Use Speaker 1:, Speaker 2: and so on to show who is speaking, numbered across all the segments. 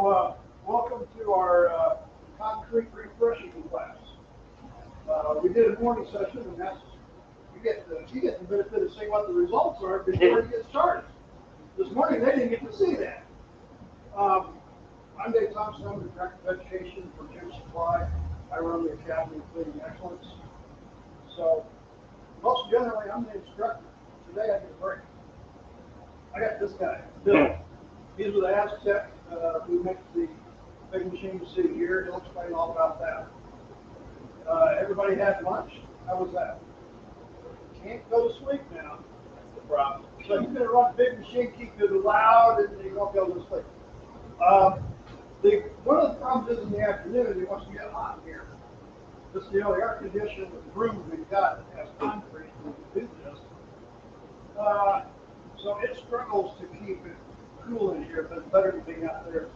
Speaker 1: Welcome to our concrete refreshing class. We did a morning session, and that's you get the benefit of seeing what the results are before it gets started. This morning they didn't get to see that. I'm Dave Thompson. I'm the Director of Education for Gym Supply. I run the Academy of Cleaning Excellence. So most generally, I'm the instructor. Today I get a break. I got this guy, Bill. He's with Aztec, who makes the big machine you see here. He'll explain all about that. Everybody had lunch. How was that? Can't go to sleep now. That's the problem. So you're going to run a big machine, keep it loud, and you won't be able to sleep. One of the problems is in the afternoon, it wants to get hot in here. This, the air conditioner with the room we've got that has concrete, we can do this. So it struggles to keep it cool in here, but it's better than being out there,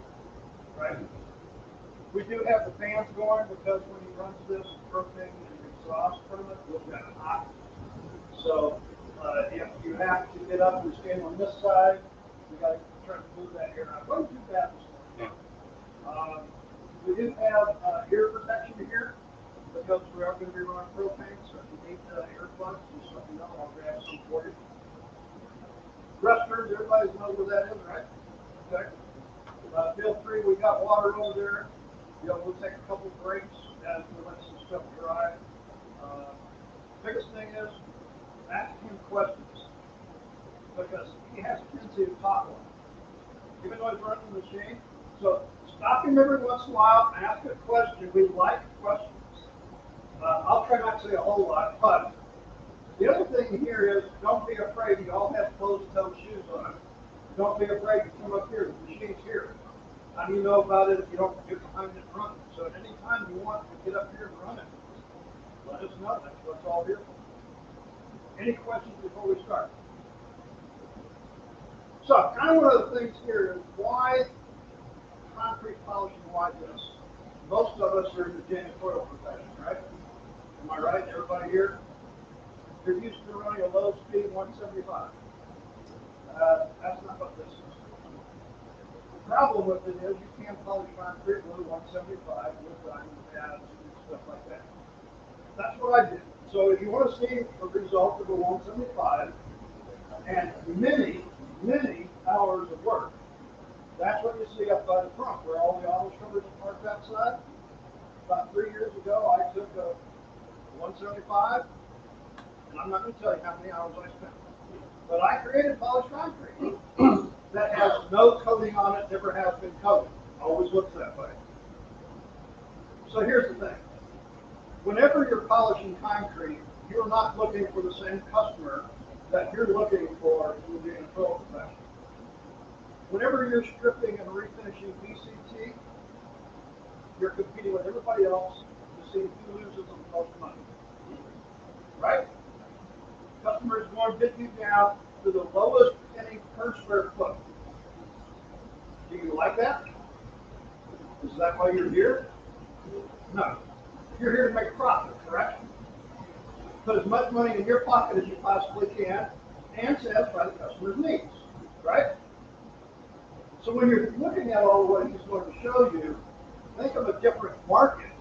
Speaker 1: right? We do have the fans going because when he runs this propane and exhaust from it, we'll get hot. So if you have to get up and stand on this side, we got to try to move that air out. It wasn't too bad this morning. We do have ear protection here because we are going to be running propane, so if you need earplugs, just let me know. I'll grab some for you. Restrooms, everybody knows where that is, right? Okay. Field 3, we got water over there. We'll take a couple breaks as we let some stuff dry. Biggest thing is ask him questions because he has a tendency to talk a lot, even though he's running the machine. So stop him every once in a while, ask a question. We like questions. I'll try not to say a whole lot, but the other thing here is don't be afraid. You all have closed-toe shoes on. Don't be afraid to come up here. The machine's here. How do you know about it if you don't get behind it and run it? So at any time you want to get up here and run it, let us know. That's what it's all here for. Any questions before we start? So kind of one of the things here is why concrete polishing, why this? Most of us are in the janitorial profession, right? Am I right? Everybody here? You're used to running a low speed 175. That's not what this is. The problem with it is you can't polish concrete with 175 with diamond pads and stuff like that. That's what I did. So if you want to see the result of a 175 and many, many hours of work, that's what you see up by the front where all the auto covers are parked outside. About 3 years ago, I took a 175, and I'm not going to tell you how many hours I spent. But I created polished concrete that has no coating on it, never has been coated. Always looks that way. So here's the thing. Whenever you're polishing concrete, you're not looking for the same customer that you're looking for in the janitorial profession. Whenever you're stripping and refinishing VCT, you're competing with everybody else to see who loses the most money. Right? Customers want to bid you down to the lowest penny per square foot. Do you like that? Is that why you're here? No. You're here to make profit, correct? Put as much money in your pocket as you possibly can and satisfy the customer's needs, right? So when you're looking at all of what he's going to show you, think of a different market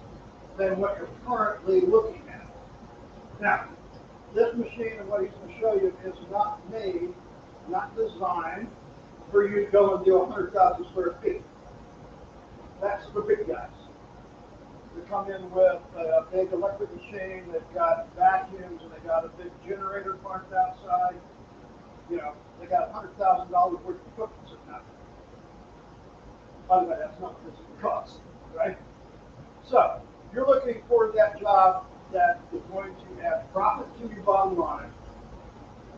Speaker 1: than what you're currently looking at. Now, this machine and what he's going to show you is not made, not designed for you to go and do 100,000 square feet. That's the big guys. They come in with a big electric machine, they've got vacuums, and they got a big generator parked outside. You know, they got $100,000 worth of equipment sitting out there. By the way, that's not what this costs, right? So, you're looking for that job that is going to add profit to your bottom line,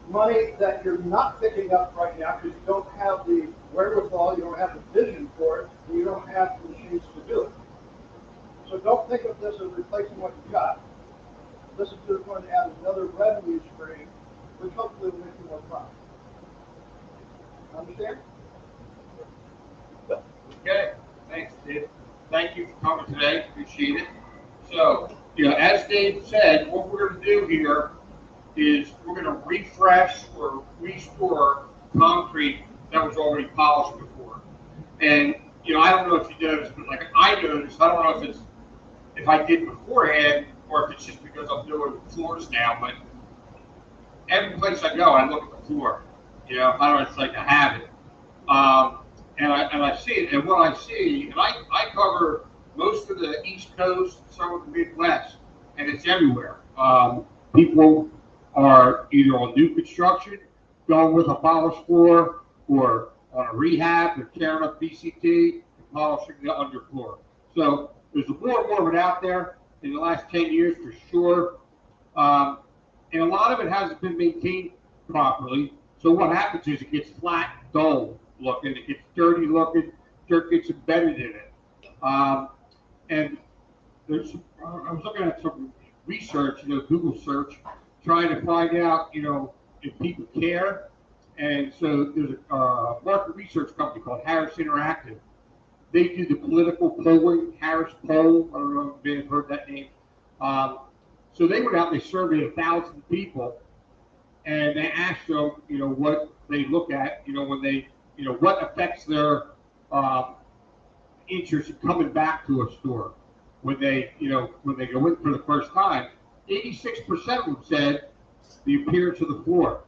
Speaker 1: money that you're not picking up right now because you don't have the wherewithal, you don't have the vision for it, and you don't have the machines to do it. So don't think of this as replacing what you've got. This is just going to add another revenue stream, which hopefully will make you more profit. Understand?
Speaker 2: Okay, thanks, Dave. Thank you for coming today. Appreciate it. So, as Dave said, what we're going to do here is we're going to refresh or restore concrete that was already polished before. And I don't know if you noticed, but like I noticed, I don't know if I did beforehand or if it's just because I'm doing floors now, but every place I go, I look at the floor. I don't know, it's like a habit. And I see it, and what I see, and I cover most of the East Coast, some of the Midwest, and it's everywhere. People are either on new construction, going with a polished floor, or on a rehab, they're tearing up BCT and polishing the underfloor. So there's more and more of it out there in the last 10 years for sure. And a lot of it hasn't been maintained properly. So what happens is it gets flat, dull looking, it gets dirty looking, dirt gets embedded in it. And I was looking at some research, Google search, trying to find out, if people care. And so there's a market research company called Harris Interactive. They do the political polling, Harris Poll. I don't know if you may have heard that name. So they went out and they surveyed 1,000 people, and they asked them, what they look at, when they, what affects their interest in coming back to a store when they go in for the first time. 86% of them said the appearance of the floor.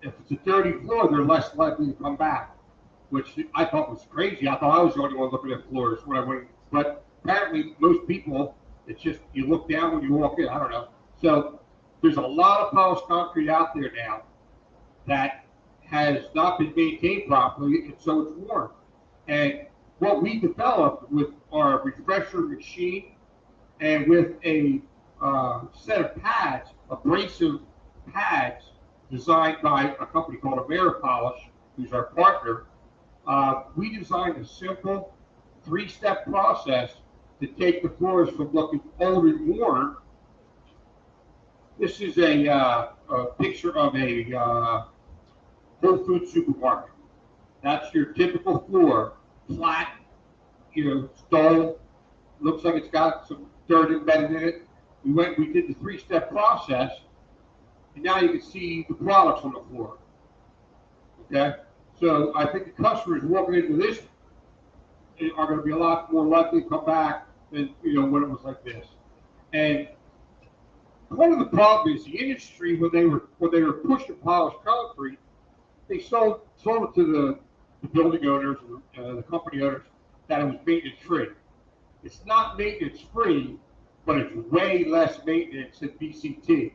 Speaker 2: If it's a dirty floor, they're less likely to come back, which I thought was crazy. I thought I was the only one looking at floors when I went, but apparently most people, it's just you look down when you walk in. I don't know. So there's a lot of polished concrete out there now that has not been maintained properly, and so it's worn. And what we developed with our refresher machine and with a set of pads, abrasive pads designed by a company called Ameripolish, who's our partner, we designed a simple 3-step process to take the floors from looking old and worn. This is a picture of a Whole Foods supermarket. That's your typical floor, flat, dull, looks like it's got some dirt embedded in it. We did the 3-step process, and now you can see the products on the floor. Okay, so I think the customers walking into this are going to be a lot more likely to come back than when it was like this. And one of the problems is the industry when they were pushing polished concrete, they sold it to the building owners, the company owners, that it was maintenance free. It's not maintenance free, but it's way less maintenance than BCT.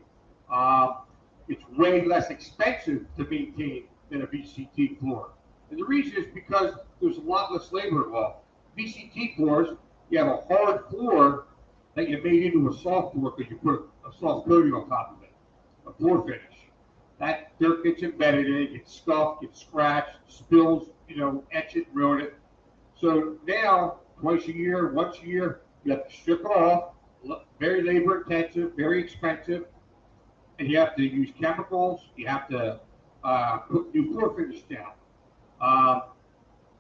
Speaker 2: It's way less expensive to maintain than a BCT floor. And the reason is because there's a lot less labor involved. BCT floors, you have a hard floor that you made into a soft floor because you put a soft coating on top of it, a floor finish. That dirt gets embedded in it, gets scuffed, gets scratched, spills, etch it, ruin it. So now, once a year, you have to strip it off, very labor intensive, very expensive, and you have to use chemicals, you have to put new floor finish down.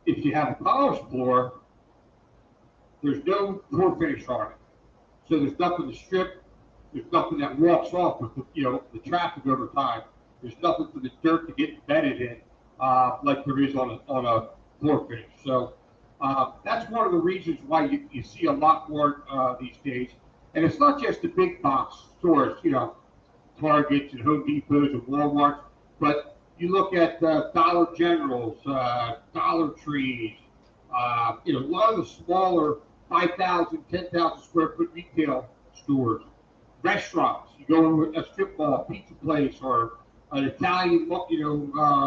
Speaker 2: If you have a polished floor, there's no floor finish on it. So there's nothing to strip, there's nothing that walks off with the traffic over time. There's nothing for the dirt to get embedded in like there is on a floor finish. So that's one of the reasons why you see a lot more these days. And it's not just the big box stores, Targets and Home Depots and Walmarts, but you look at Dollar Generals, Dollar Trees, a lot of the smaller 5,000, 10,000 square foot retail stores, restaurants. You go in a strip mall, pizza place, or an Italian,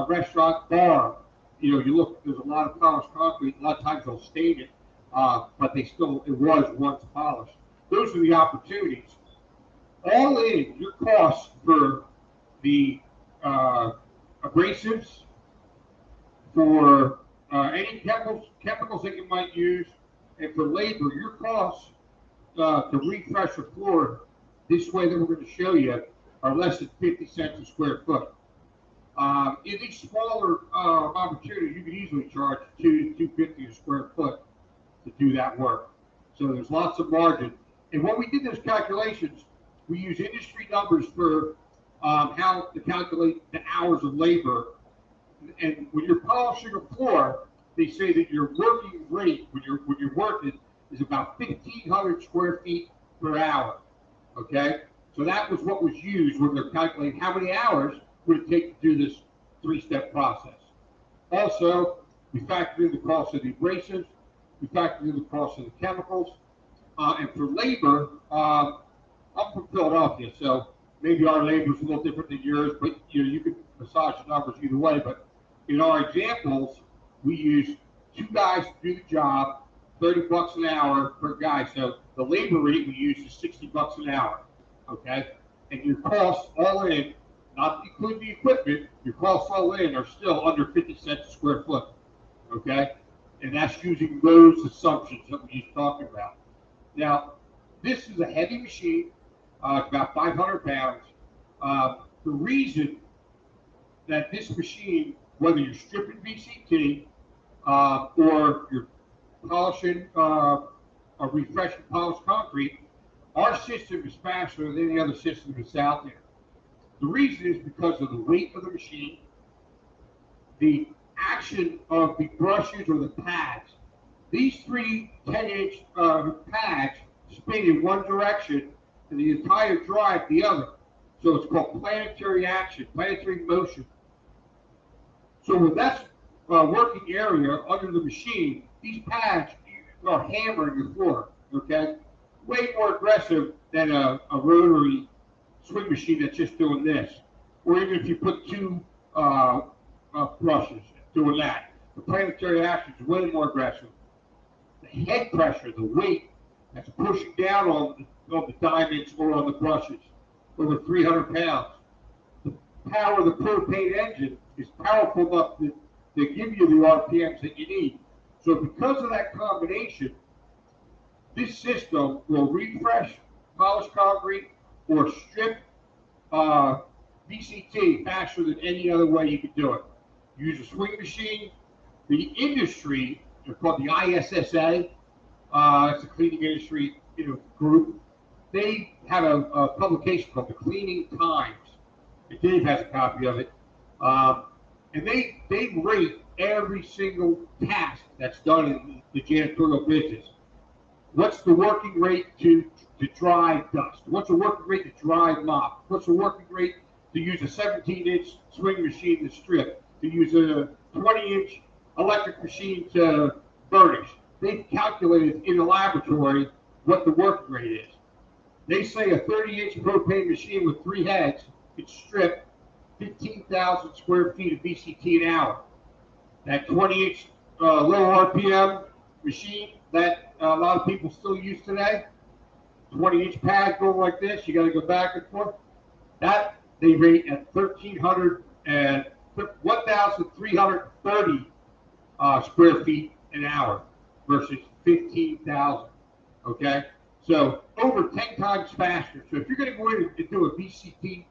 Speaker 2: restaurant, bar. You look. There's a lot of polished concrete. A lot of times they'll stain it, but it was once polished. Those are the opportunities. All in, your cost for the abrasives, for any chemicals that you might use, and for labor, your costs to refresh a floor this way that we're going to show you are less than 50 cents a square foot. In these smaller opportunities, you can easily charge $2.50 a square foot to do that work. So there's lots of margin. And when we did those calculations, we use industry numbers for how to calculate the hours of labor. And when you're polishing a floor, they say that your working rate when you're working is about 1,500 square feet per hour. Okay, so that was what was used when they're calculating how many hours would it take to do this three-step process. Also, we factored in the cost of the abrasives, we factored in the cost of the chemicals, and for labor, I'm from Philadelphia, so maybe our labor is a little different than yours, but you can massage the numbers either way. But in our examples, we use 2 guys to do the job, $30 an hour per guy. So the labor rate we use is $60 an hour. Okay, and your costs all in, not including the equipment, your costs all in are still under 50 cents a square foot. Okay, and that's using those assumptions that we just talked about. Now, this is a heavy machine, about 500 pounds. The reason that this machine, whether you're stripping VCT or you're polishing or refreshing polished concrete, our system is faster than any other system that's out there. The reason is because of the weight of the machine, the action of the brushes or the pads. These 3 10-inch pads spin in one direction and the entire drive the other. So it's called planetary action, planetary motion. So when that's working area under the machine, these pads are hammering the floor, okay? Way more aggressive than a rotary swing machine that's just doing this. Or even if you put 2 brushes doing that. The planetary action is way more aggressive. The head pressure, the weight that's pushing down on the diamonds or on the brushes, over 300 pounds. The power of the propane engine is powerful enough to give you the RPMs that you need. So because of that combination, this system will refresh polished concrete or strip VCT faster than any other way you could do it. Use a swing machine. The industry, they're called the ISSA, it's a cleaning industry group. They have a publication called the Cleaning Times. And Dave has a copy of it. And they rate every single task that's done in the janitorial business. What's the working rate to dry dust? What's the working rate to dry mop? What's the working rate to use a 17-inch swing machine to strip? To use a 20-inch electric machine to burnish? They've calculated in the laboratory what the working rate is. They say a 30-inch propane machine with 3 heads could strip 15,000 square feet of VCT an hour. That 20-inch low RPM machine that a lot of people still use today, 20-inch pad going like this, you got to go back and forth. That they rate at 1,330 square feet an hour versus 15,000. Okay, so over 10 times faster. So if you're going to go in and do a VCT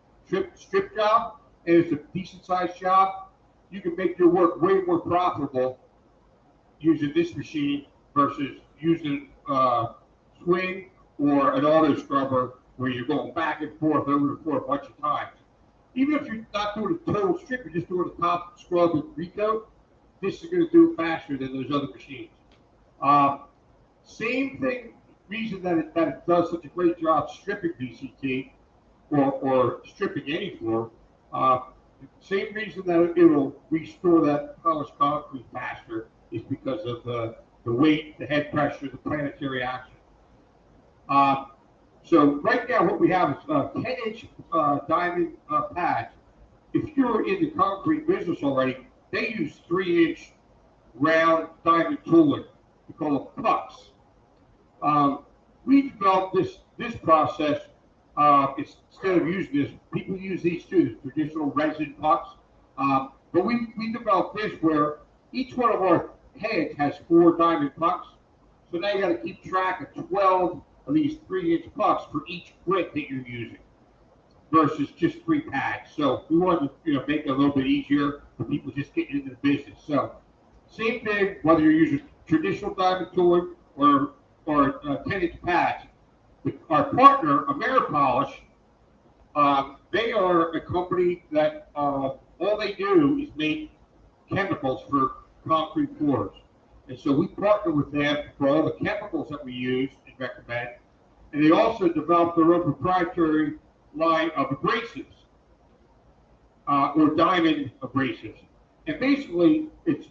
Speaker 2: strip job and it's a decent sized job, you can make your work way more profitable using this machine versus using swing or an auto scrubber where you're going back and forth over and forth a bunch of times. Even if you're not doing a total strip, you're just doing a top scrub and recoat, this is going to do it faster than those other machines. Same thing, reason that it does such a great job stripping VCT or stripping any floor, same reason that it'll restore that polished concrete faster is because of the weight, the head pressure, the planetary action. So right now what we have is 10-inch diamond pads. If you're in the concrete business already, they use 3-inch round diamond tooling. We call them pucks. We developed this process. Instead of using this, people use these too, the traditional resin pucks. But we developed this where each one of our heads has 4 diamond pucks. So now you got to keep track of 12 of these 3-inch pucks for each grit that you're using versus just 3 pads. So we wanted to make it a little bit easier for people just getting into the business. So same thing, whether you're using traditional diamond tooling or 10-inch pads. Our partner, AmeriPolish, they are a company that all they do is make chemicals for concrete floors. And so we partner with them for all the chemicals that we use and recommend. And they also developed their own proprietary line of abrasives, or diamond abrasives. And basically, it's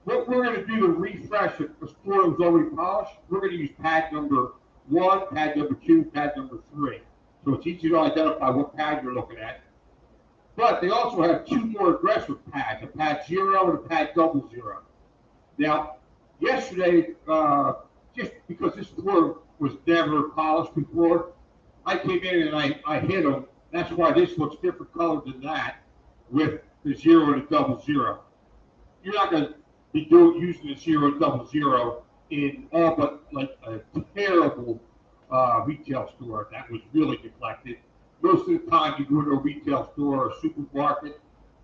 Speaker 2: what we're going to do to refresh it. The floor was already polished. We're going to use pad number 1, pad number 2, pad number 3. So it's easy to identify what pad you're looking at. But they also have 2 more aggressive pads, a pad 0 and a pad 00. Now, yesterday, just because this floor was never polished before, I came in and I hit them. That's why this looks different color than that with the 0 and the 00. You're not going to be using the 0 and 00 in all but like a terrible retail store that was really neglected. Most of the time you go to a retail store or a supermarket,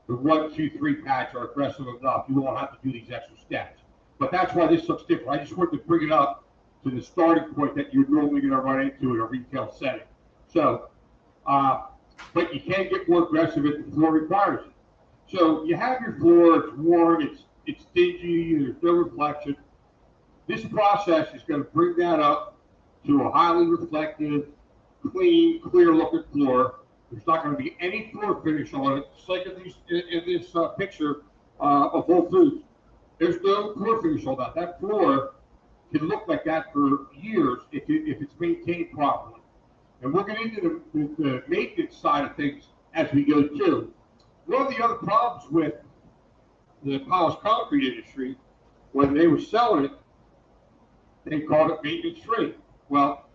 Speaker 2: the 1, 2, 3 pads are aggressive enough. You won't have to do these extra steps. But that's why this looks different. I just wanted to bring it up to the starting point that you're normally going to run into in a retail setting. So, but you can get more aggressive if the floor requires it. So you have your floor, it's worn, it's dingy, there's no reflection. This process is going to bring that up to a highly reflective, clean, clear-looking floor. There's not going to be any floor finish on it. Just like in this picture of Whole Foods. There's no floor finish on that. That floor can look like that for years if it's maintained properly. And we'll get into the maintenance side of things as we go too. One of the other problems with the polished concrete industry, when they were selling it, they called it maintenance free. Well,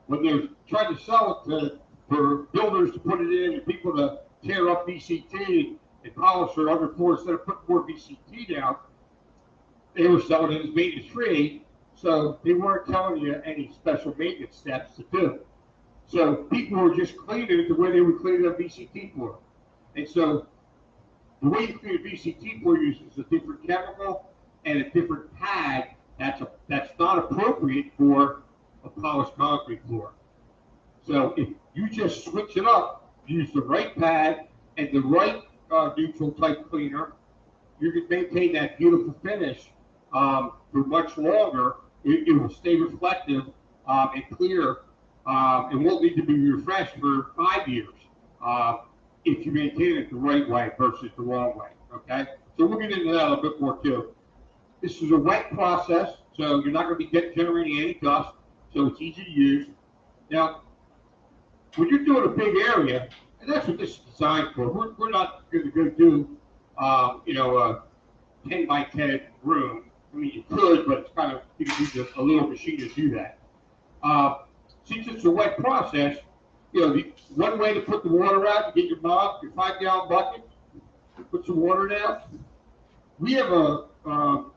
Speaker 2: when they're trying to sell it for builders to put it in and people to tear up VCT and polish their underfloor instead of putting more VCT down, they were selling it as maintenance free. So they weren't telling you any special maintenance steps to do. So people were just cleaning it the way they would clean a VCT floor. And so the way you clean a VCT floor uses a different chemical and a different pad that's not appropriate for a polished concrete floor. So if you just switch it up, use the right pad and the right neutral type cleaner, you can maintain that beautiful finish for much longer. It will stay reflective and clear, and won't need to be refreshed for 5 years if you maintain it the right way versus the wrong way. Okay, so we'll get into that a little bit more too. This is a wet process, so you're not going to be generating any dust, so it's easy to use. Now, when you're doing a big area, and that's what this is designed for, we're not going to go do, a 10 by 10 room. I mean, you could, but it's kind of, you can use a little machine to do that. Since it's a wet process, one way to put the water out, you get your mop, your 5-gallon bucket, put some water down. We have a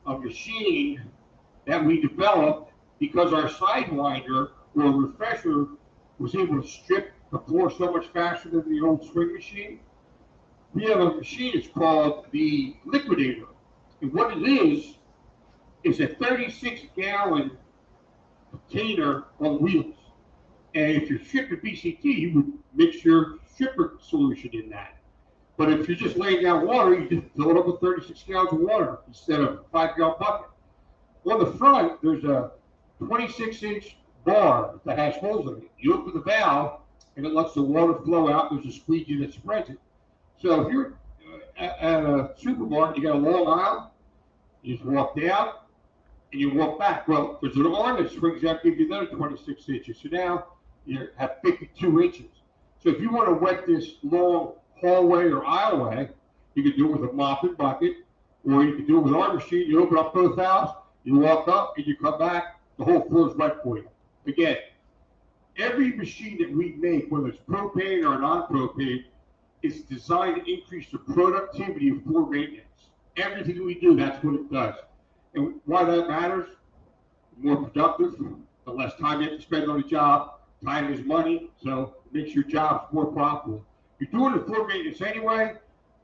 Speaker 2: machine that we developed because our Sidewinder or Refresher was able to strip the floor so much faster than the old swing machine. We have a machine, it's called the Liquidator. And what it is a 36-gallon container on wheels. And if you're stripping BCT, you would mix your stripper solution in that. But if you're just laying down water, you just fill it up with 36 gallons of water instead of a 5-gallon bucket. On the front, there's a 26-inch bar that has holes in it. You open the valve, and it lets the water flow out. There's a squeegee that spreads it. So if you're at a supermarket, you got a long aisle, you just walk down, and you walk back. Well, there's an arm that springs out, gives you another 26 inches. So now you have 52 inches. So if you want to wet this long hallway or aisleway, you can do it with a mop and bucket, or you can do it with our machine. You open up both valves, you walk up, and you come back. The whole floor is wet for you. Again, every machine that we make, whether it's propane or non-propane, is designed to increase the productivity of floor maintenance. Everything we do, that's what it does. And why that matters, the more productive, the less time you have to spend on a job. Time is money, so it makes your jobs more profitable. If you're doing the floor maintenance anyway,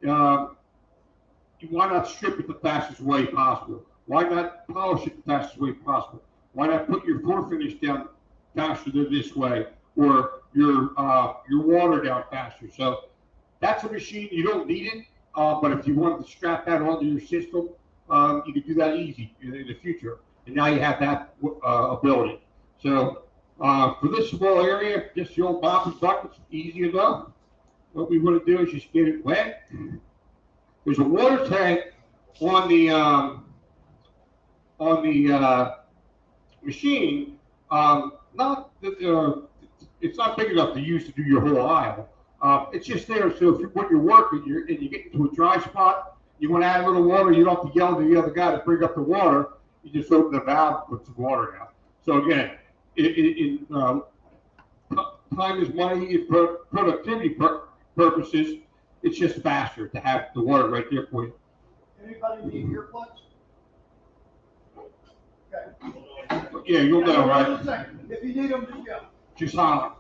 Speaker 2: why not strip it the fastest way possible? Why not polish it the fastest way possible? Why not put your floor finish down faster than this way, or your water down faster? So that's a machine, you don't need it, but if you wanted to strap that onto your system, you can do that easy in the future. And now you have that ability. So for this small area, just the old mop and bucket's easy enough. What we want to do is just get it wet. There's a water tank on the machine. Not that it's not big enough to use to do your whole aisle. It's just there so if when you're working and you get into a dry spot, you want to add a little water, you don't have to yell to the other guy to bring up the water. You just open the valve and put some water out. So again, time is money. In productivity purposes, it's just faster to have the water right there for you.
Speaker 1: Anybody need earplugs? Okay.
Speaker 2: Yeah, you'll know, right?
Speaker 1: If you need them, just go.
Speaker 2: Just holler.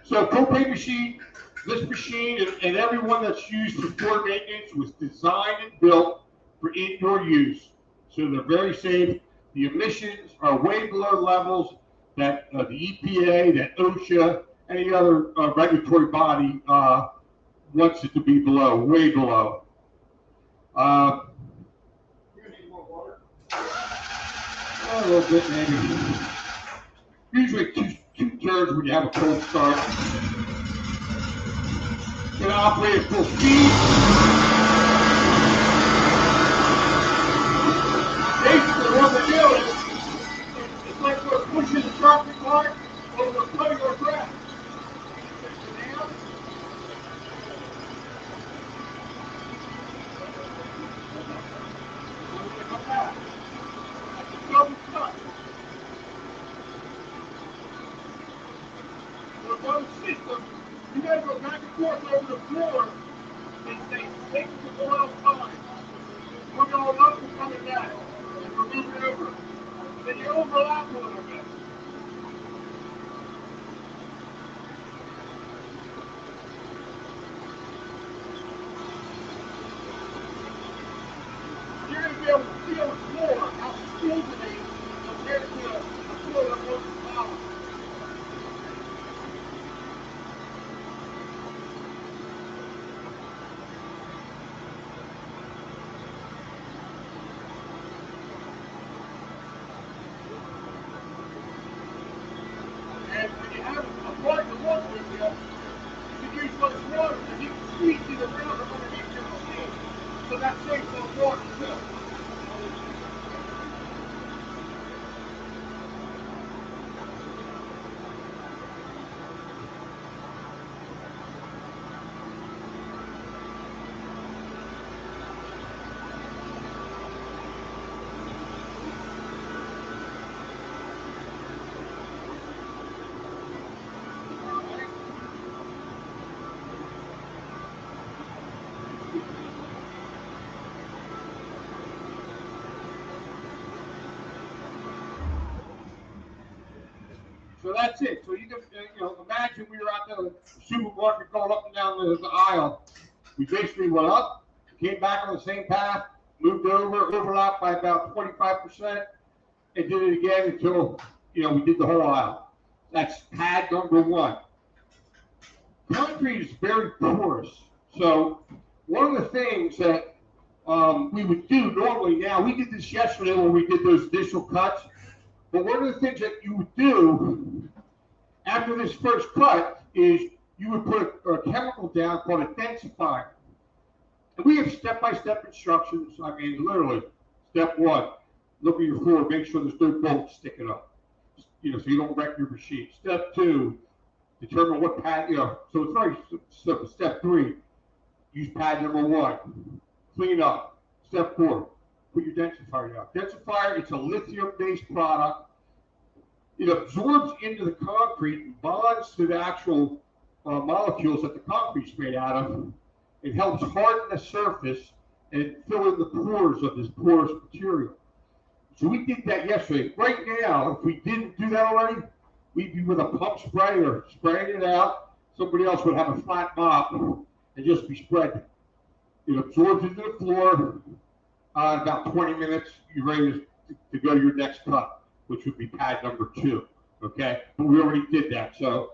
Speaker 2: So propane machine, this machine and every one that's used for floor maintenance was designed and built for indoor use. So they're very safe. The emissions are way below levels that the EPA, that OSHA, any other regulatory body wants it to be below, way below.
Speaker 1: You're gonna need more water?
Speaker 2: A little bit, maybe. Usually two turns when you have a cold start. Gonna operate at full speed. Basically, what we're doing is it's like we're pushing the shopping cart or we're cutting our grass. Double cut. With one system, you gotta go back and forth over the floor and say, take the oil time. We're going up and coming down. And we're moving over. And then you overlap a little bit. You're going to be able to feel the floor, how smooth it is compared to a floor that wasn't polished. And when you have a part to work with you can use much water and you can squeeze through the ground from underneath your machine. So that saves some water too. So that's it. So you can imagine we were out there in the supermarket going up and down the aisle. We basically went up, came back on the same path, moved over, overlapped by about 25%, and did it again until we did the whole aisle. That's pad number one. Concrete is very porous. So one of the things that we would do normally now, we did this yesterday when we did those initial cuts, but one of the things that you would do after this first cut is you would put a chemical down called a densifier. And we have step-by-step instructions. I mean, literally, step one, look at your floor, make sure there's no bolts sticking up, so you don't wreck your machine. Step two, determine what pad, so it's very simple. Step three, use pad number one, clean up. Step four, put your densifier down. Densifier, it's a lithium-based product. It absorbs into the concrete and bonds to the actual molecules that the concrete's made out of. It helps harden the surface and fill in the pores of this porous material. So we did that yesterday. Right now, if we didn't do that already, we'd be with a pump sprayer, spraying it out. Somebody else would have a flat mop and just be spreading. It absorbs into the floor. In about 20 minutes, you're ready to go to your next cut, which would be pad number two. Okay, but we already did that. So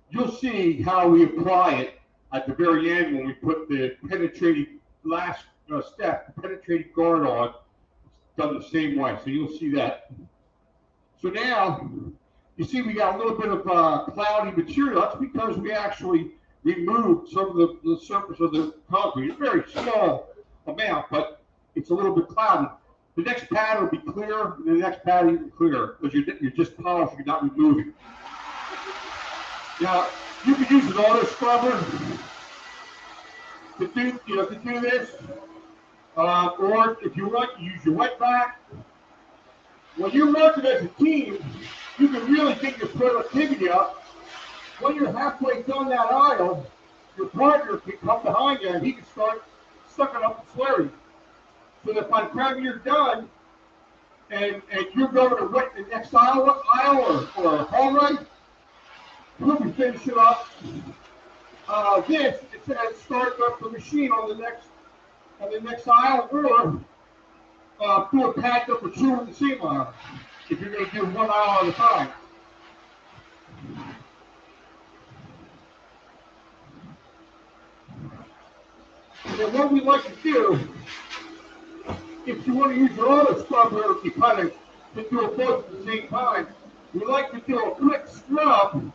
Speaker 2: you'll see how we apply it at the very end when we put the penetrating last step, penetrating guard on, it's done the same way. So you'll see that. So now, you see we got a little bit of cloudy material. That's because we actually removed some of the surface of the concrete. A very small amount, but it's a little bit cloudy. The next pad will be clear, and the next pad even clearer, because you're just polishing, you're not removing. Now, you can use an auto scrubber to do this, or if you want, use your wet vac. When you're working as a team, you can really get your productivity up. When you're halfway down that aisle, your partner can come behind you and he can start sucking up the slurry. So that by the time you're done and you're going to wet the next aisle or hallway, he'll be finishing up this instead of starting up the machine on the next aisle, or do a pad number 2 in the same aisle if you're going to do one aisle at a time. And then what we like to do, if you want to use your auto scrubber, you kind of can do it both at the same time. We like to do a quick scrub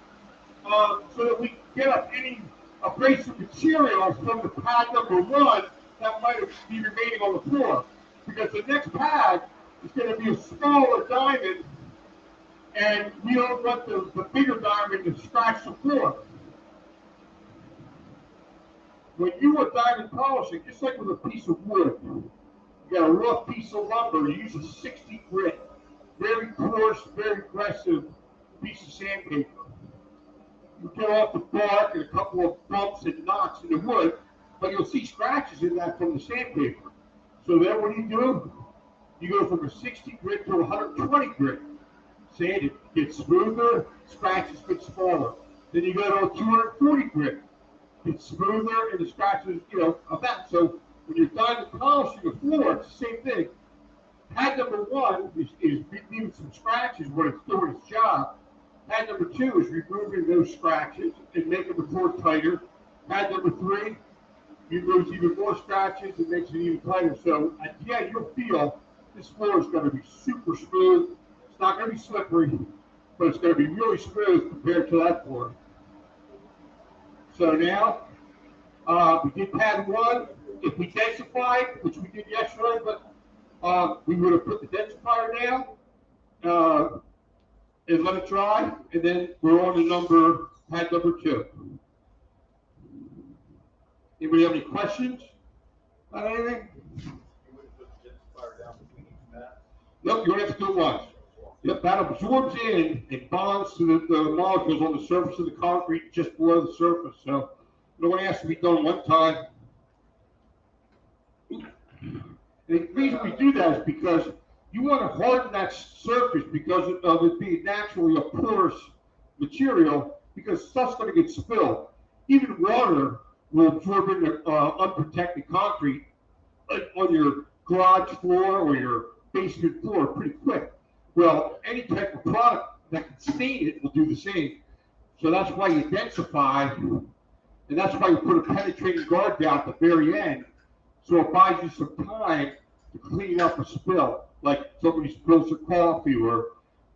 Speaker 2: so that we can get up any abrasive material from the pad number 1 that might be remaining on the floor. Because the next pad is going to be a smaller diamond, and we don't want the bigger diamond to scratch the floor. When you are diamond polishing, just like with a piece of wood, you got a rough piece of lumber, you use a 60 grit, very coarse, very aggressive piece of sandpaper. You get off the bark and a couple of bumps and knocks in the wood, but you'll see scratches in that from the sandpaper. So then what do? You go from a 60 grit to a 120 grit. Sand it gets smoother, scratches get smaller. Then you go to a 240 grit. It's smoother and the scratches, of that. So when you're done polishing the floor, it's the same thing. Pad number 1 is leaving some scratches when it's doing its job. Pad number 2 is removing those scratches and making the floor tighter. Pad number 3 removes even more scratches and makes it even tighter. So at the end, you'll feel this floor is going to be super smooth. It's not going to be slippery, but it's going to be really smooth compared to that floor. So now, we did pad 1. If we densified, which we did yesterday, but we would have put the densifier down and let it dry, and then we're on to pad number 2. Anybody have any questions on anything?
Speaker 3: You wouldn't put the densifier down between each pad?
Speaker 2: Nope, you don't have to do it once. Yep, that absorbs in and bonds to the molecules on the surface of the concrete just below the surface. So it only has to be done one time. And the reason we do that is because you want to harden that surface because of it being naturally a porous material, because stuff's going to get spilled. Even water will absorb into unprotected concrete on your garage floor or your basement floor pretty quick. Well, any type of product that can stain it will do the same. So that's why you densify, and that's why you put a penetrating guard down at the very end. So it buys you some time to clean up a spill, like somebody spills some coffee, or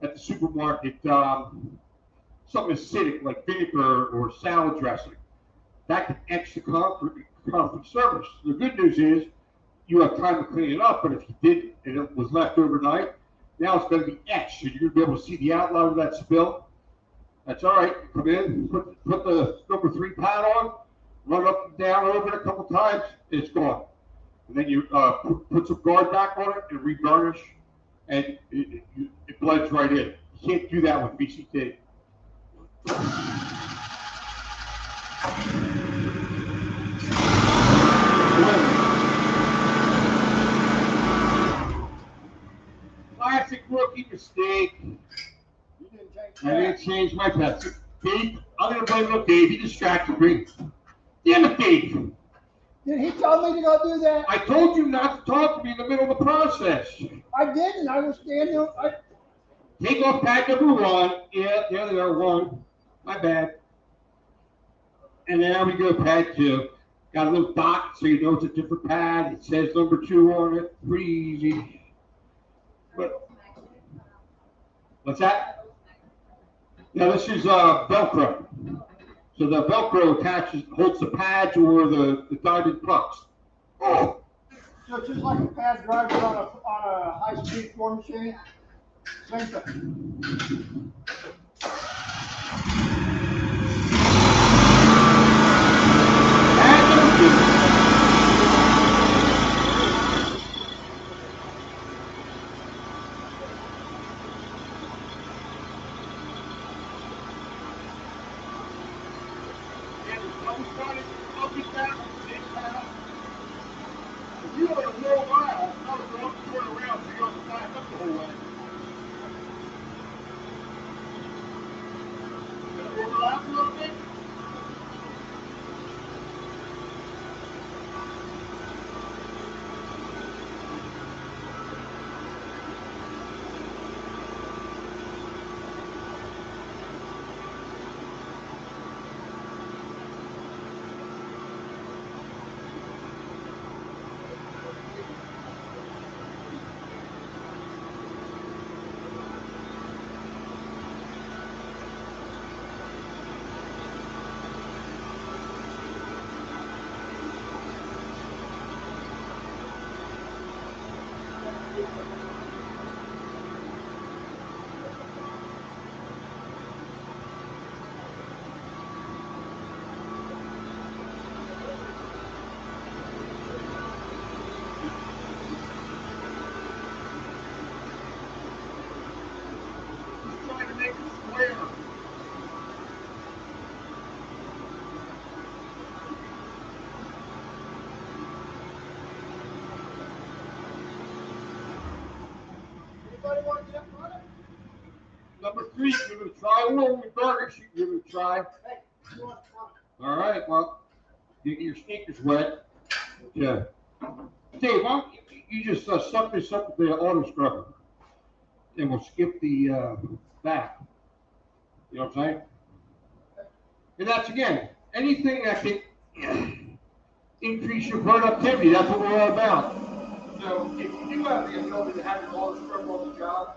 Speaker 2: at the supermarket, something acidic like vinegar or salad dressing. That can etch the concrete surface. The good news is you have time to clean it up, but if you did and it was left overnight, now it's going to be etched, and you're going to be able to see the outline of that spill. That's all right. Come in, put the number 3 pad on, run up and down over it a couple times, and it's gone. And then you put some guard back on it and regarnish, and it blends right in. You can't do that with VCT. Classic rookie mistake.
Speaker 1: You didn't change
Speaker 2: I didn't change my pads. Dave, I'm going to blame it on Dave. He distracted me. Damn it, Dave.
Speaker 1: Did he tell me to go do that?
Speaker 2: I told you not to talk to me in the middle of the process.
Speaker 1: I didn't. I was standing.
Speaker 2: Take off pad number 1. Yeah, there they are, 1. My bad. And now we go pad 2. Got a little dot so you know it's a different pad. It says number 2 on it. Pretty easy. But what's that? Now this is Velcro. So the Velcro attaches, holds the pads or the diamond pucks. Oh.
Speaker 1: So it's just like a pad driver on a high-speed form machine? Same thing.
Speaker 2: If you want to roll around, don't turn around so you don't back up the whole way. Overlap a little bit. Trying to make it square.
Speaker 1: Anybody want to jump on it?
Speaker 2: Number 3, give it a try. Or with garbage, you can give it a try.
Speaker 1: Hey, you want to try it?
Speaker 2: All right, well, you get your sneakers wet. Yeah. Dave, why don't you just suck this up with the auto scrubber, and we'll skip the back. You know what I'm saying? And that's, again, anything that can increase your productivity. That's what we're all about. So if you do have the ability to have your auto scrubber on the job,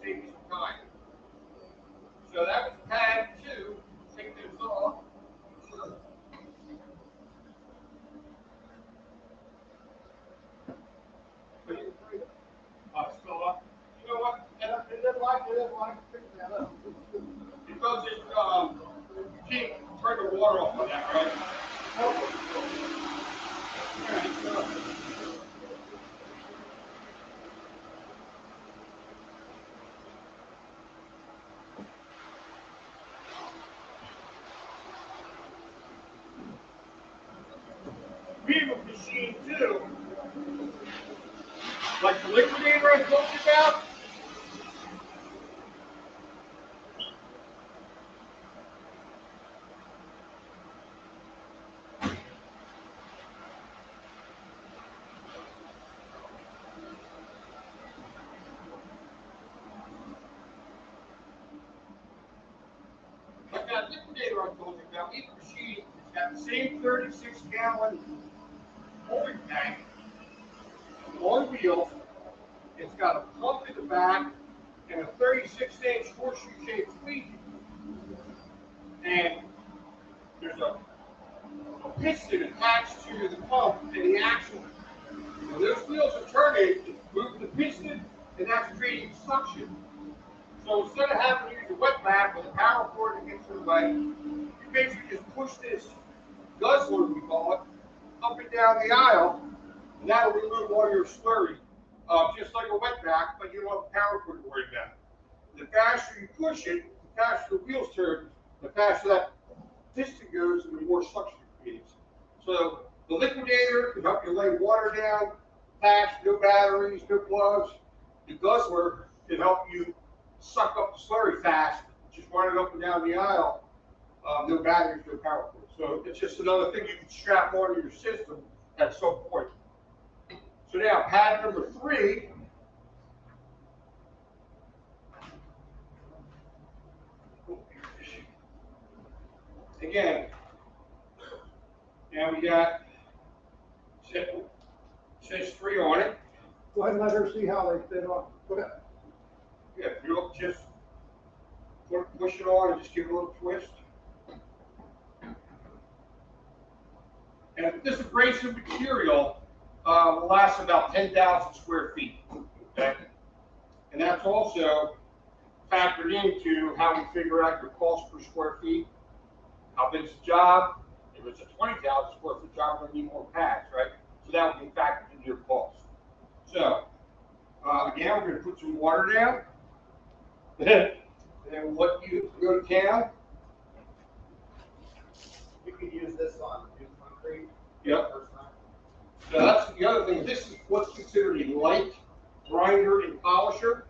Speaker 2: save you some time. So that was pad 2. Take this off. Still up. You know what?
Speaker 1: It didn't like pick that up.
Speaker 2: Because it, you can't turn the water off on that, right? We have a machine too, like the liquidator I told you about. Like that liquidator I told you about, we have a machine. It's got the same 36-gallon holding tank on wheels. It's got a pump in the back and a 36-inch horseshoe-shaped squeegee. And there's a piston attached to the pump and the axle. When those wheels are turning, it's moving the piston, and that's creating suction. So instead of having to use a wet vac with a power cord that gets in the way, you basically just push this guzzler, we call it, up and down the aisle, and that'll remove all your slurry, just like a wet vac, but you don't have a power cord to worry about. The faster you push it, the faster the wheels turn, the faster that piston goes, and the more suction it creates. So the liquidator can help you lay water down, fast, no batteries, no plugs. The guzzler can help you suck up the slurry fast, just run it up and down the aisle, no batteries, no power cord. So it's just another thing you can strap onto your system at some point. So now pad number 3. Again, Now we got, says 3 on it.
Speaker 1: Go ahead and let her see how they fit on. Go ahead.
Speaker 2: Yeah, you'll just push it on and just give it a little twist. And this abrasive material will last about 10,000 square feet. Okay? And that's also factored into how we figure out your cost per square feet. How big's the job? If it's a 20,000 square foot job, we're going to need more pads, right? So that will be factored into your cost. So, again, we're going to put some water down. And what you go to town.
Speaker 3: You could use this on new concrete.
Speaker 2: Yep.
Speaker 3: First time.
Speaker 2: So that's the other thing. This is what's considered a light grinder and polisher.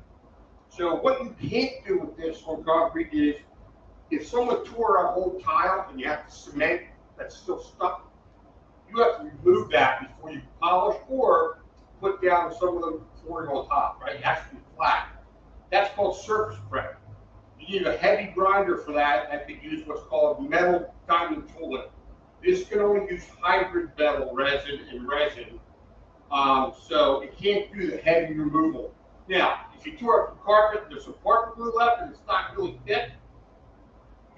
Speaker 2: So what you can't do with this on concrete is, if someone tore a whole tile and you have to cement that's still stuck, you have to remove that before you polish or put down some of the flooring on top, right? It has to be flat. That's called surface prep. You need a heavy grinder for that. That could use what's called metal diamond tooling. This can only use hybrid metal resin and resin, so it can't do the heavy removal. Now, if you tore up the carpet, there's some carpet glue left and it's not really thick,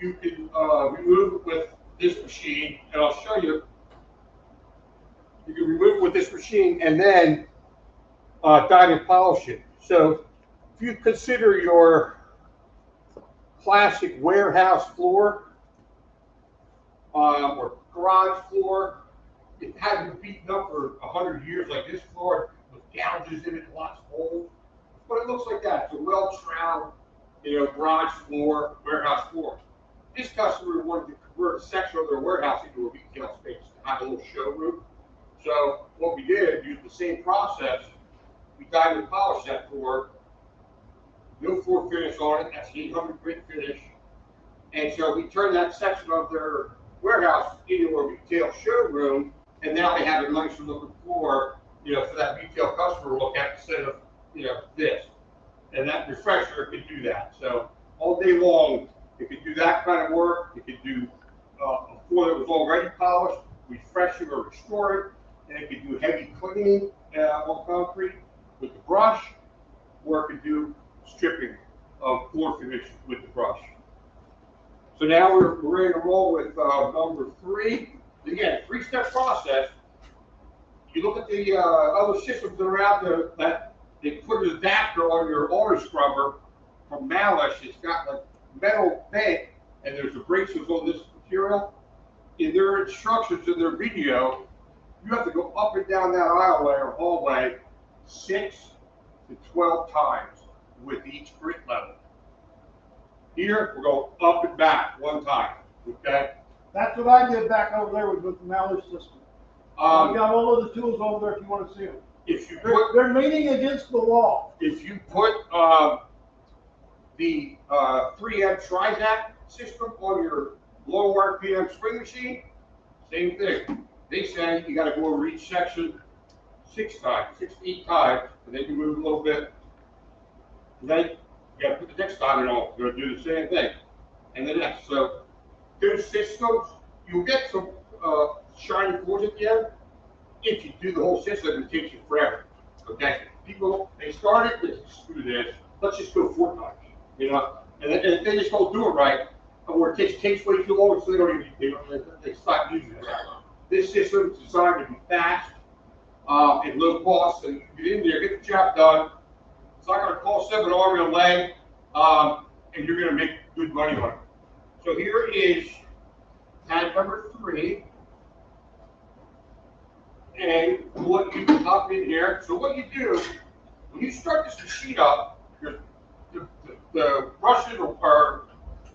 Speaker 2: you can remove it with this machine, and I'll show you. You can remove it with this machine and then diamond polish it. So if you consider your classic warehouse floor or garage floor, it hasn't been beaten up for 100 years like this floor with gouges in it, lots of holes. But it looks like that. It's a well-troweled, garage floor, warehouse floor. This customer wanted to convert a section of their warehouse into a retail space to have a little showroom. So what we did, used the same process. We diamond polished that floor. No floor finish on it. That's 800 grit finish. And so we turned that section of their warehouse into a retail showroom, and now they have a nicer looking floor, for that retail customer to look at instead of, this. And that Refresher could do that. So all day long, it could do that kind of work. It could do a floor that was already polished, refresh it or restore it, and it could do heavy cleaning on concrete with the brush, or it could do stripping of floor finish with the brush. So now we're ready to roll with number 3. Again, 3-step process. You look at the other systems that are out there that they put an adapter on your auto scrubber from Malish. It's got like metal bed, and there's abrasives on this material. In their instructions in their video, you have to go up and down that aisleway or hallway 6 to 12 times with each grit level. Here, we're going up and back 1 time, okay?
Speaker 1: That's what I did back over there with the Mallard system. I've got all of the tools over there if you want to see them.
Speaker 2: If you put,
Speaker 1: They're leaning against the wall.
Speaker 2: if you put the 3M Trizac system on your low RPM spring machine, same thing. They say you got to go over each section 6 to 8 times, and then you move a little bit. Then you got to put the next time on. You're going to do the same thing, and the next. So those systems, you'll get some shiny floors at the end. If you do the whole system, it takes you forever. Okay, people, they start it with screw this. Let's just go 4 times, and they just don't do it right, or it takes way too long, so they don't even they stop using it. This system is designed to be fast and low cost, and you get in there, get the job done. It's not going to cost them an arm and a leg, and you're going to make good money on it. So here is pad number 3. And what you can hop in here. So what you do, when you start this machine up, the brushes or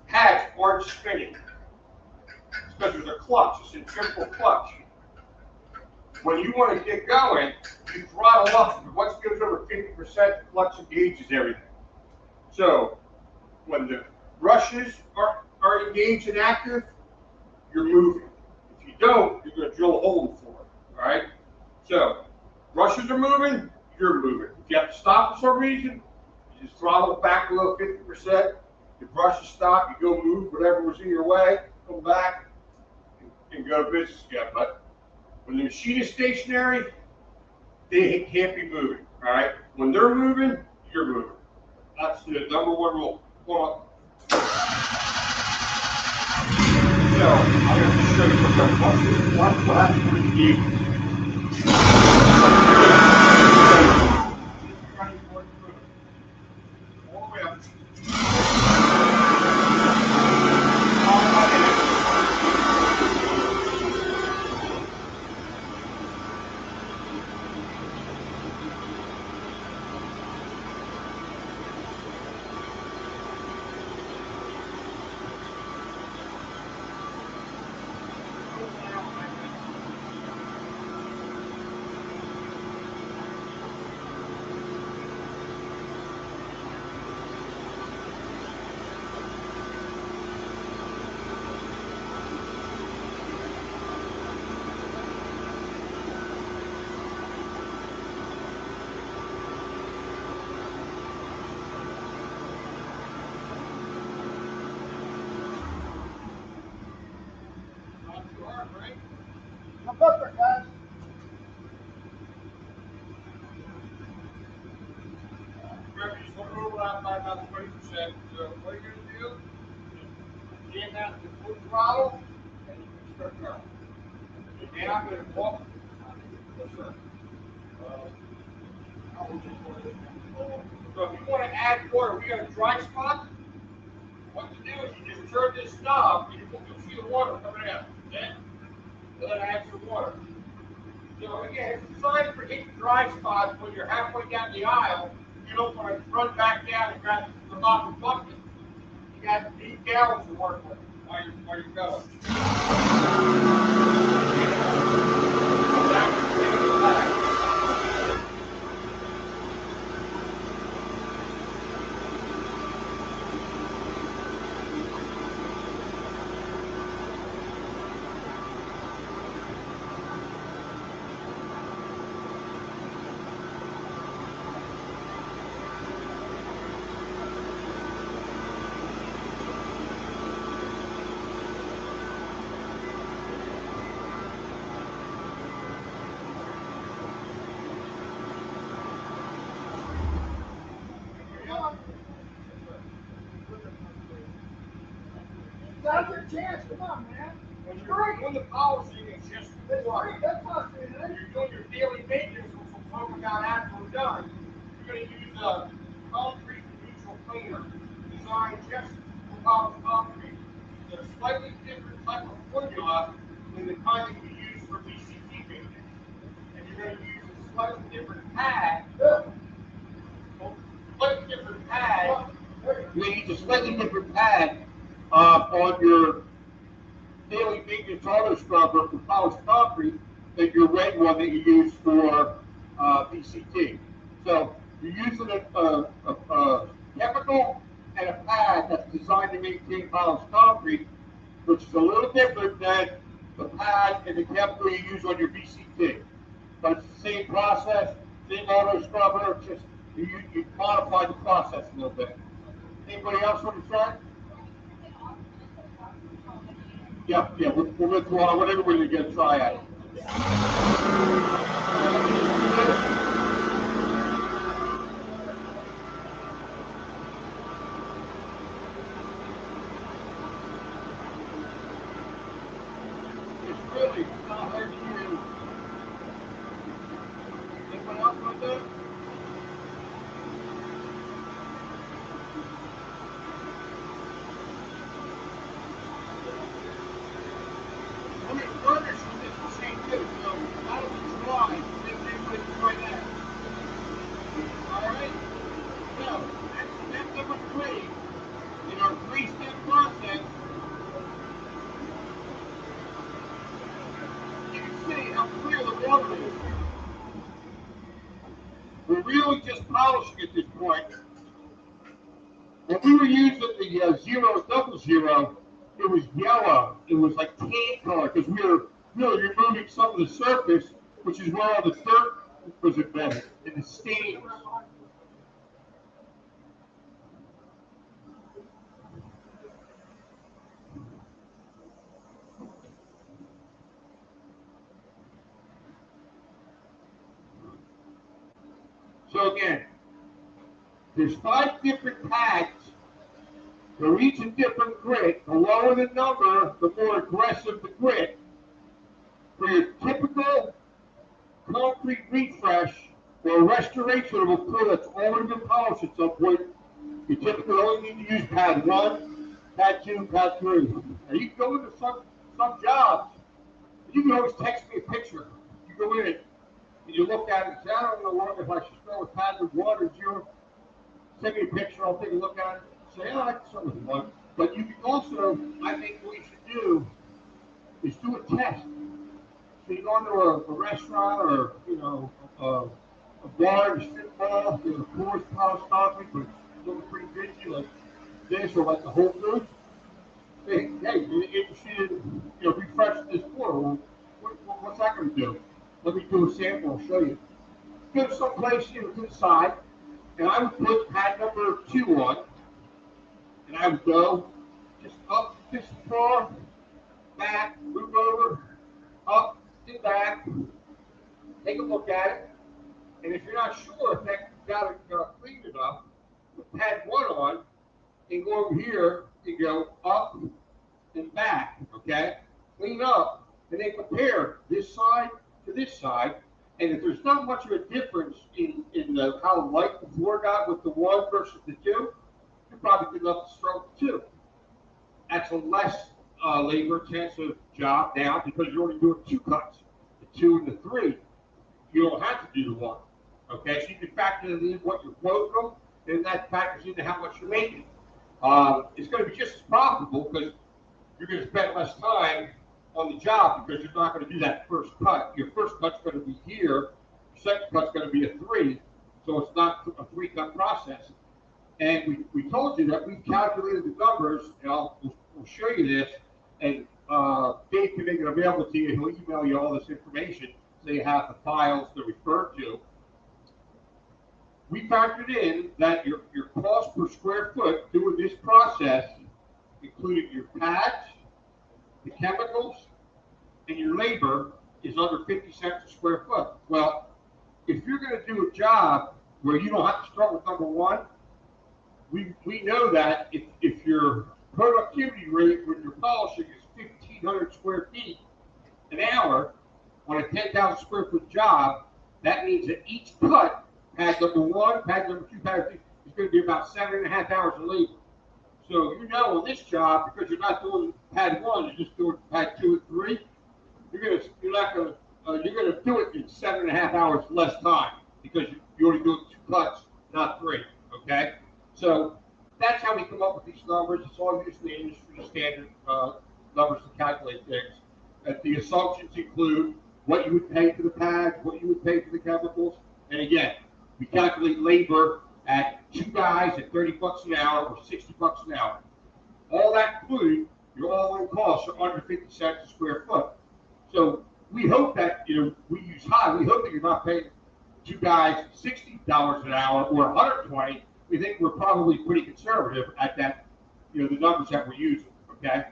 Speaker 2: pads aren't spinning. It's because there's a clutch, a centrifugal clutch. When you want to get going, you throttle up. Once it goes over 50%, the clutch engages everything. So when the brushes are engaged and active, you're moving. If you don't, you're going to drill a hole in the floor. All right. So brushes are moving, you're moving. If you have to stop for some reason, you just throttle back below 50%. The brushes stop, you go move whatever was in your way, come back, and go to business again. But When the machine is stationary, they can't be moving. All right. When they're moving, you're moving. That's the number one rule. Well, so I'm going to show you what happens when you all the way up.
Speaker 1: I'm perfect, guys.
Speaker 2: Remember, you want to overlap by about 20%. So what you're going to do is jam out the full throttle and you can start going. And I'm going to walk. Yes, sir. So if you want to add water, we got a dry spot. What to do is you just turn this knob and you'll see the water coming out. Okay? And then add some water. So again, it's designed for hitting dry spots when you're halfway down the aisle. You don't want to run back down and grab the bottom of the bucket. You got 8 gallons to work with while you're going.
Speaker 1: Now's your chance. Come on, man.
Speaker 2: When you're doing the polishing, it's just
Speaker 1: It's
Speaker 2: water.
Speaker 1: free. That's not free,
Speaker 2: When
Speaker 1: man.
Speaker 2: you're doing your daily maintenance, which we'll talk about after we're done, you're going to use a concrete neutral cleaner designed just for polished concrete. It's a slightly different type of formula than the kind that you use for BCT maintenance. And you're going to use a slightly different pad. Slightly different pad. You're going to use a slightly different pad on your daily maintenance auto scrubber for polished concrete than your red one that you use for BCT. So you're using a chemical and a pad that's designed to maintain polished concrete, which is a little different than the pad and the chemical you use on your BCT. But it's the same process, same auto scrubber, just you modify the process a little bit. Anybody else want to try? Yeah, we'll go through all, whatever we're going to get a try at it. It's really not hard to use. Anyone else want that? I mean, furnish is the same too, so that'll be dry, then we try that. Alright? So, that's number 3 in our 3-step process. You can see how clear the water is. We're really just polishing at this point. When we were using the 000, it was yellow. It was like tan color because we were really removing some of the surface, which is where all the dirt was embedded in the stains. So again, there's 5 different pads. They're each a different grit. The lower the number, the more aggressive the grit. For your typical concrete refresh or restoration of a floor that's already been polished at some point, you typically only need to use pad 1, pad 2, pad 3. Now you can go into some jobs, you can always text me a picture. You go in and you look at it and say, I don't know if I should start with pad 1 or 0. Send me a picture, I'll take a look at it. Say, oh, I can start with 1. But you can also, I think what you should do is do a test. So you go into a restaurant or, a bar, a strip mall, there's a course polished concrete, but it's looking pretty dingy like this or like the Whole Foods. Hey, you're interested in, refreshing this floor. Well, what's that going to do? Let me do a sample, I'll show you. Go to someplace, to the side, and I would put pad number 2 on, and I would go just up this far, back, move over, up and back, take a look at it, and if you're not sure if that got it clean enough, put pad 1 on, and go over here and go up and back, okay? Clean up, and then compare this side to this side, and if there's not much of a difference in how light the floor got with the 1 versus the 2, you're probably good enough to start with 2. That's a less labor-intensive job now because you're only doing 2 cuts, the 2 and the 3. You don't have to do the 1. Okay, so you can factor in what you're quoting, and that factors into how much you're making. It's going to be just as profitable because you're going to spend less time on the job because you're not going to do that first cut. Your first cut's going to be here. Your second cut's going to be a 3, so it's not a 3-cut process. And we told you that we've calculated the numbers, and we'll show you this, and Dave can make it available to you. He'll email you all this information so you have the files to refer to. We factored in that your cost per square foot doing this process, including your pads, the chemicals, and your labor, is under 50 cents a square foot. Well, if you're going to do a job where you don't have to start with number 1, we know that if your productivity rate when you're polishing is 1,500 square feet an hour on a 10,000 square foot job, that means that each cut, pad number 1, pad number 2, pad 3, is going to be about 7.5 hours of labor. So on this job, because you're not doing pad 1, you're just doing pad 2 and 3, you're going to do it in 7.5 hours less time because you're only doing 2 cuts, not 3. Okay. So that's how we come up with these numbers. It's all usually industry standard numbers to calculate things. The assumptions include what you would pay for the pads, what you would pay for the chemicals, and again, we calculate labor at 2 guys at $30 an hour or $60 an hour. All that included, your all-in costs are under 50 cents a square foot. So we hope that we use high. We hope that you're not paying 2 guys $60 an hour or $120. We think we're probably pretty conservative at that, the numbers that we're using, okay?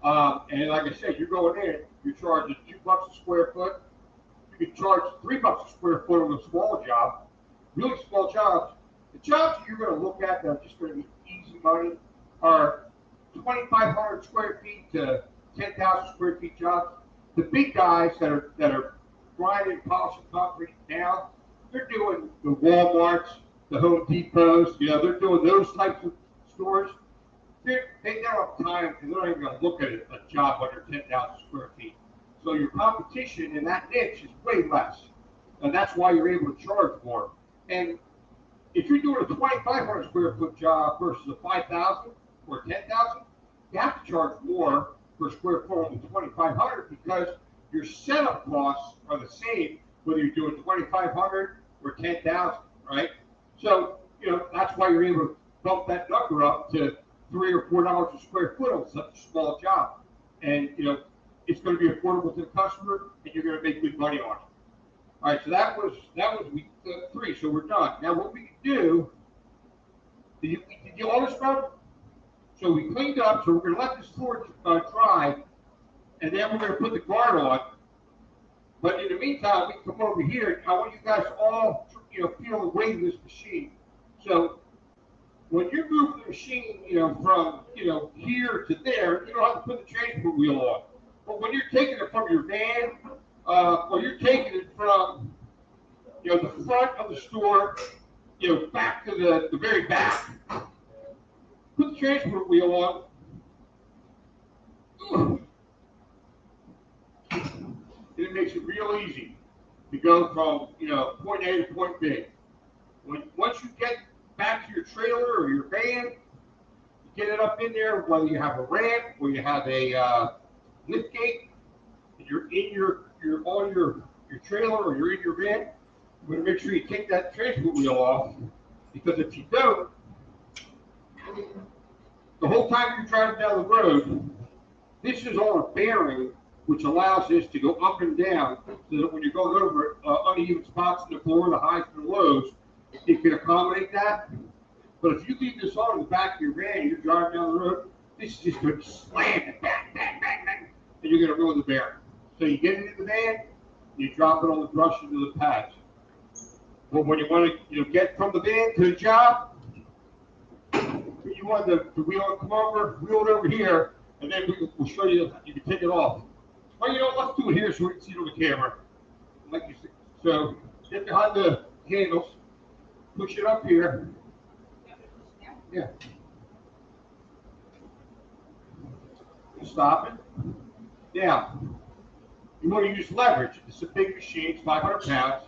Speaker 2: And like I said, you're going in, you're charging $2 a square foot. You can charge $3 a square foot on a small job, really small jobs. The jobs that you're going to look at that are just going to be easy money are 2,500 square feet to 10,000 square feet jobs. The big guys that are grinding, polishing concrete now, they're doing the Walmarts, the Home Depots, they're doing those types of stores. They don't have time because they're not even going to look at a job under 10,000 square feet. So your competition in that niche is way less. And that's why you're able to charge more. And if you're doing a 2,500 square foot job versus a 5,000 or 10,000, you have to charge more per square foot on the 2,500 because your setup costs are the same whether you're doing 2,500 or 10,000, right? So, that's why you're able to bump that number up to $3 or $4 a square foot on such a small job. And, it's going to be affordable to the customer and you're going to make good money on it. All right, so that was week 3, so we're done. Now what we can do, did you all this stuff? So we cleaned up, so we're going to let this floor dry, and then we're going to put the guard on. But in the meantime, we can come over here. I want you guys to all feel the weight of this machine. So when you move the machine, from, here to there, you don't have to put the transport wheel on. But when you're taking it from your van, or you're taking it from, the front of the store, back to the very back, put the transport wheel on. And it makes it real easy to go from, point A to point B. Once you get back to your trailer or your van, you get it up in there, whether you have a ramp or you have a lift gate, and you're on your trailer or you're in your van, you want to make sure you take that transport wheel off, because if you don't, the whole time you're driving down the road, this is on a bearing which allows this to go up and down, so that when you're going over uneven spots in the floor, the highs and the lows, it can accommodate that. But if you leave this on in the back of your van, you're driving down the road, this is just going to slam it, bang, bang, bang, bang, and you're going to ruin the bearing. So you get it in the van, you drop it on the brush into the pads. But when you want to, get from the van to the job, you want the wheel to come over, wheel it over here, and then we'll show you can take it off. Well, let's do it here so we can see it on the camera. Like you said. So get behind the handles, push it up here. Yeah. Stop it. Now, you want to use leverage. It's a big machine, it's 500 pounds.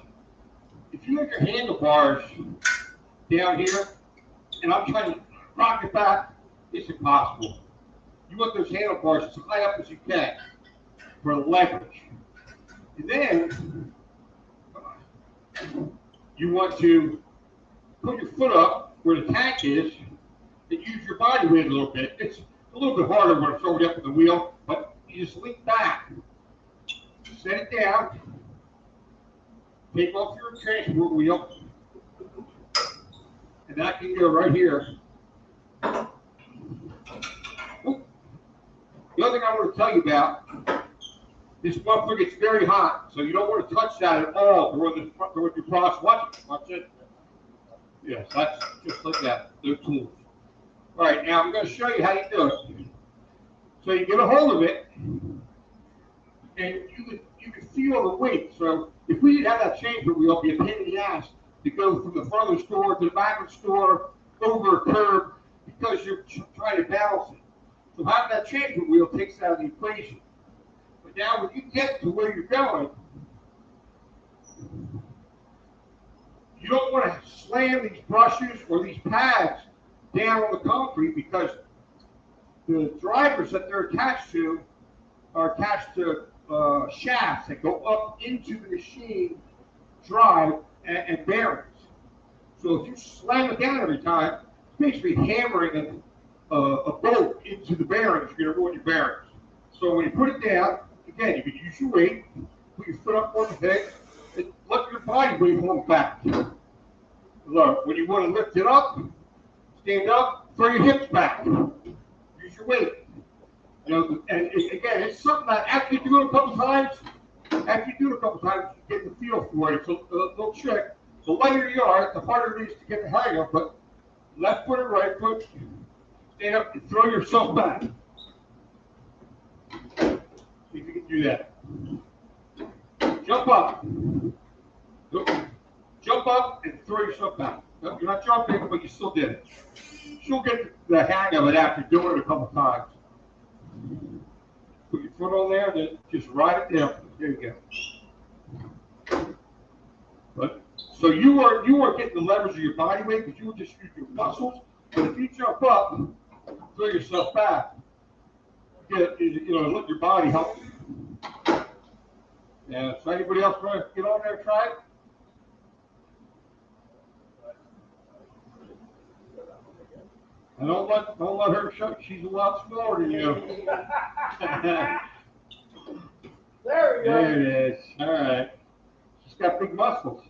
Speaker 2: If you have your handlebars down here, and I'm trying to rock it back, it's impossible. You want those handlebars as high up as you can for leverage. And then you want to put your foot up where the tank is and use your body weight a little bit. It's a little bit harder when it's already up in the wheel, but you just lean back, set it down, take off your transport wheel, and that can go right here. The other thing I want to tell you about, this muffler gets very hot, so you don't want to touch that at all during your process. Watch it. Yes, that's just like that. No tools. All right, now I'm going to show you how you do it. So you get a hold of it, and you can feel the weight. So if we didn't have that chamber wheel, it'd be a pain in the ass to go from the front of the store to the back of the store over a curb, because you're trying to balance it. So having that chamber wheel takes that out of the equation. But now when you get to where you're going, you don't want to slam these brushes or these pads down on the concrete, because the drivers that they're attached to are attached to shafts that go up into the machine drive and bearings. So if you slam it down every time, it's basically hammering a bolt into the bearings. You're going to ruin your bearings. So when you put it down, again, you can use your weight, put your foot up on the head, and let your body weight hold back. Look, when you want to lift it up, stand up, throw your hips back. Use your weight. And again, it's something that after you do it a couple times, you get the feel for it. It's a little trick. The lighter you are, the harder it is to get the hang of. But left foot or right foot, stand up and throw yourself back. See if you can do that. Jump up. Jump up and throw yourself back. You're not jumping, but you still did it. You'll get the hang of it after doing it a couple times. Put your foot on there, and then just ride it down. There you go. But so you are getting the leverage of your body weight, because you will just use your muscles. But if you jump up, throw yourself back, let your body help you. Yeah. So anybody else want to get on there and try it? And don't let her show. She's a lot smaller than you.
Speaker 1: There we go.
Speaker 2: There it is. All right. She's got big muscles.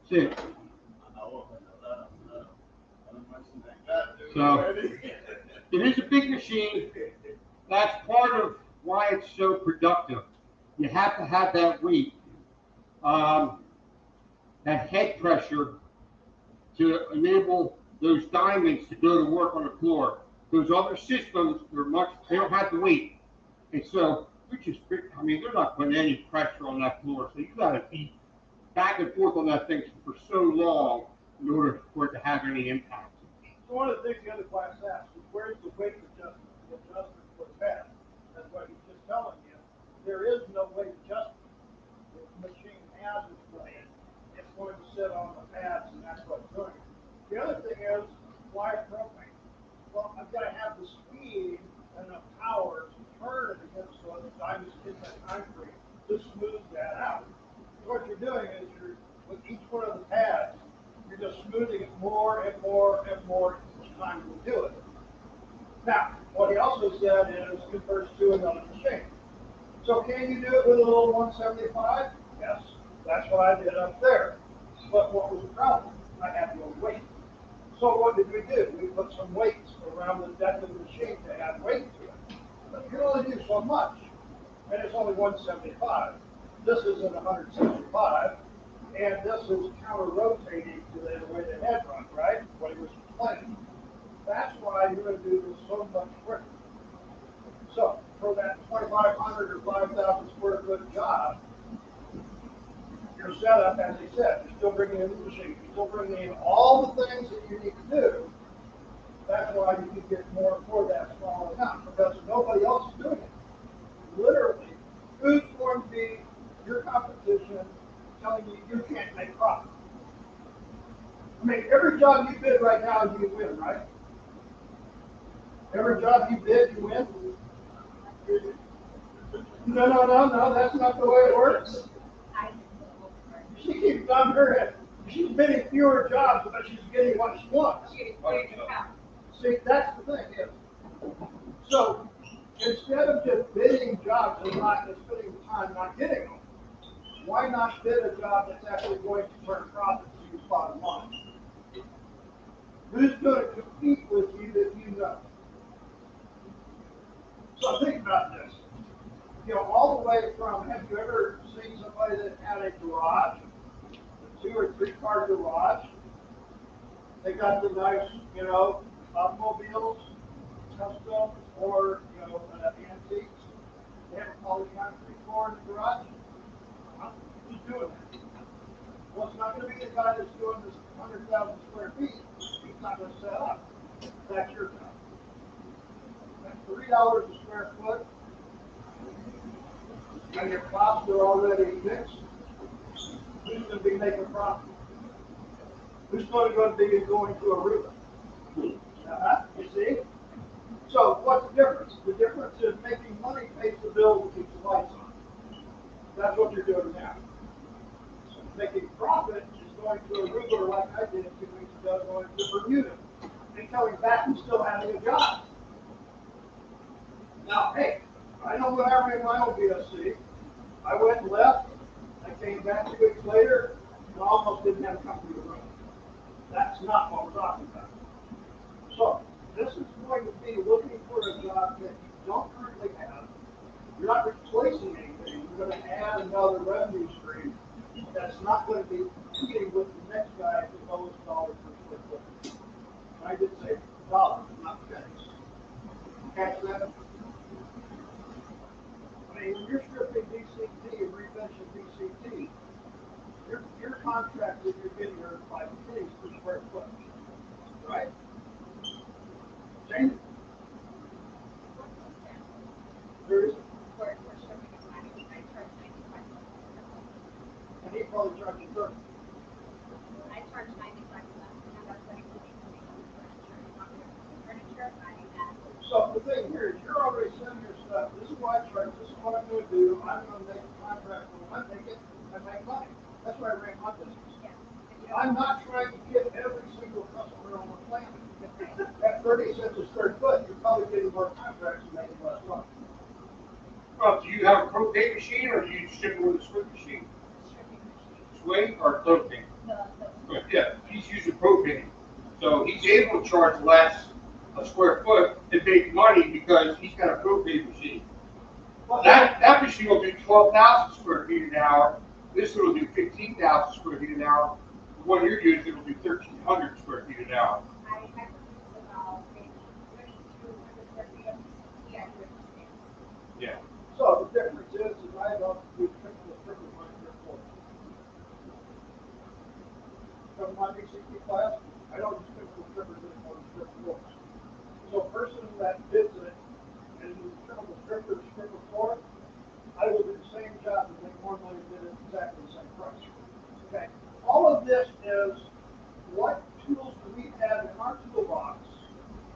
Speaker 2: See it. So it is a big machine. That's part of why it's so productive. You have to have that weight. that head pressure to enable those diamonds to go to work on the floor. Those other systems, they don't have to wait. And so, I mean, they're not putting any pressure on that floor. So you got to be back and forth on that thing for so long in order for it to have any impact.
Speaker 1: So one of the things the other class asks is, where's the weight adjustment, for the pad? That's what he's just telling you. There is no weight adjustment. The machine has its weight. It's going to sit on the pads, and that's what's doing it. The other thing is, why propane? Well, I've got to have the speed and enough power to turn it against the diamonds in that concrete to smooth that out. So what you're doing is with each one of the pads, you're just smoothing it more and more and more each time you do it. Now, what he also said is converts to another machine. So can you do it with a little 175? Yes, that's what I did up there. But what was the problem? I had no weight. So what did we do? We put some weights around the deck of the machine to add weight to it. But you can only do so much. And it's only 175. This isn't 165. And this is counter-rotating to the way the head runs, right? What he was explaining. That's why you're going to do this so much quicker. So, for that 2,500 or 5,000 square foot job, your setup, as he said, you're still bringing in the machine, you're still bringing in all the things that you need to do. That's why you can get more for that small amount, because nobody else is doing it. Literally, who's going to be your competition telling you you can't make profit? I mean, every job you bid right now, you win, right? Every job you bid, you win. No, that's not the way it works. She keeps on her head. She's bidding fewer jobs, but she's getting what she wants. See, that's the thing. So, instead of just bidding jobs and not just spending the time not getting them, why not bid a job that's actually going to turn profit to your bottom line? Who's going to compete with you that you know? So think about this. You know, all the way from, have you ever seen somebody that had a garage, a 2 or 3 car garage? They got the nice, automobiles, custom, or, antiques. They have a polished concrete floor in the garage. Who's doing that? Well, it's not going to be the guy that's doing this 100,000 square feet. He's not going to set up. That's your job. At $3 a square foot, and your costs are already fixed, who's going to be making profit? Who's going to be going to Aruba? You see? So what's the difference? The difference is making money pays the bill to keep the lights on. That's what you're doing now. Making profit is going to Aruba like I did 2 weeks ago, going to Bermuda, and coming back and still having a job. Now, hey, I know what happened in my own BSC. I went and left. I came back 2 weeks later and almost didn't have company to run. That's not what we're talking about. So, this is going to be looking for a job that you don't currently have. You're not replacing anything. You're going to add another revenue stream that's not going to be competing with the next guy at the lowest dollar per square foot. I did say dollars, not pennies. Catch that? I mean, when you're stripping DCT and refinishing DCT, your contract that you're getting are 5 pennies per square foot, right? Jane? There is. And he probably charged you 30.
Speaker 4: I charge 95 furniture,
Speaker 1: So the thing here is you're already sending your stuff. This is what I charge. This is what I'm going to do. I'm going to make a contract for when I make it and make money. That's why I ran my business. I'm not trying to get every single customer on the planet. At 30 cents a square foot, you're probably getting more contracts and making less money.
Speaker 2: Well, do you have a propane machine or do you ship it with a swing machine? Swing or propane? Yeah, he's using propane. So he's able to charge less a square foot to make money because he's got a propane machine. Well, that machine will do 12,000 square feet an hour This one will do 15,000 square feet an hour. The one you're using will do 1,300 square feet an hour.
Speaker 4: I produce about maybe 3,200 square feet of PCT. I do it in days.
Speaker 2: Yeah.
Speaker 1: So the difference is I don't do triple my report. From my B60 class, I don't do triple anymore than triple floors. So a person that bids it and you triple floor, I will do the same job and make more money than it exactly the same price. Okay. All of this is what tools do we have in our toolbox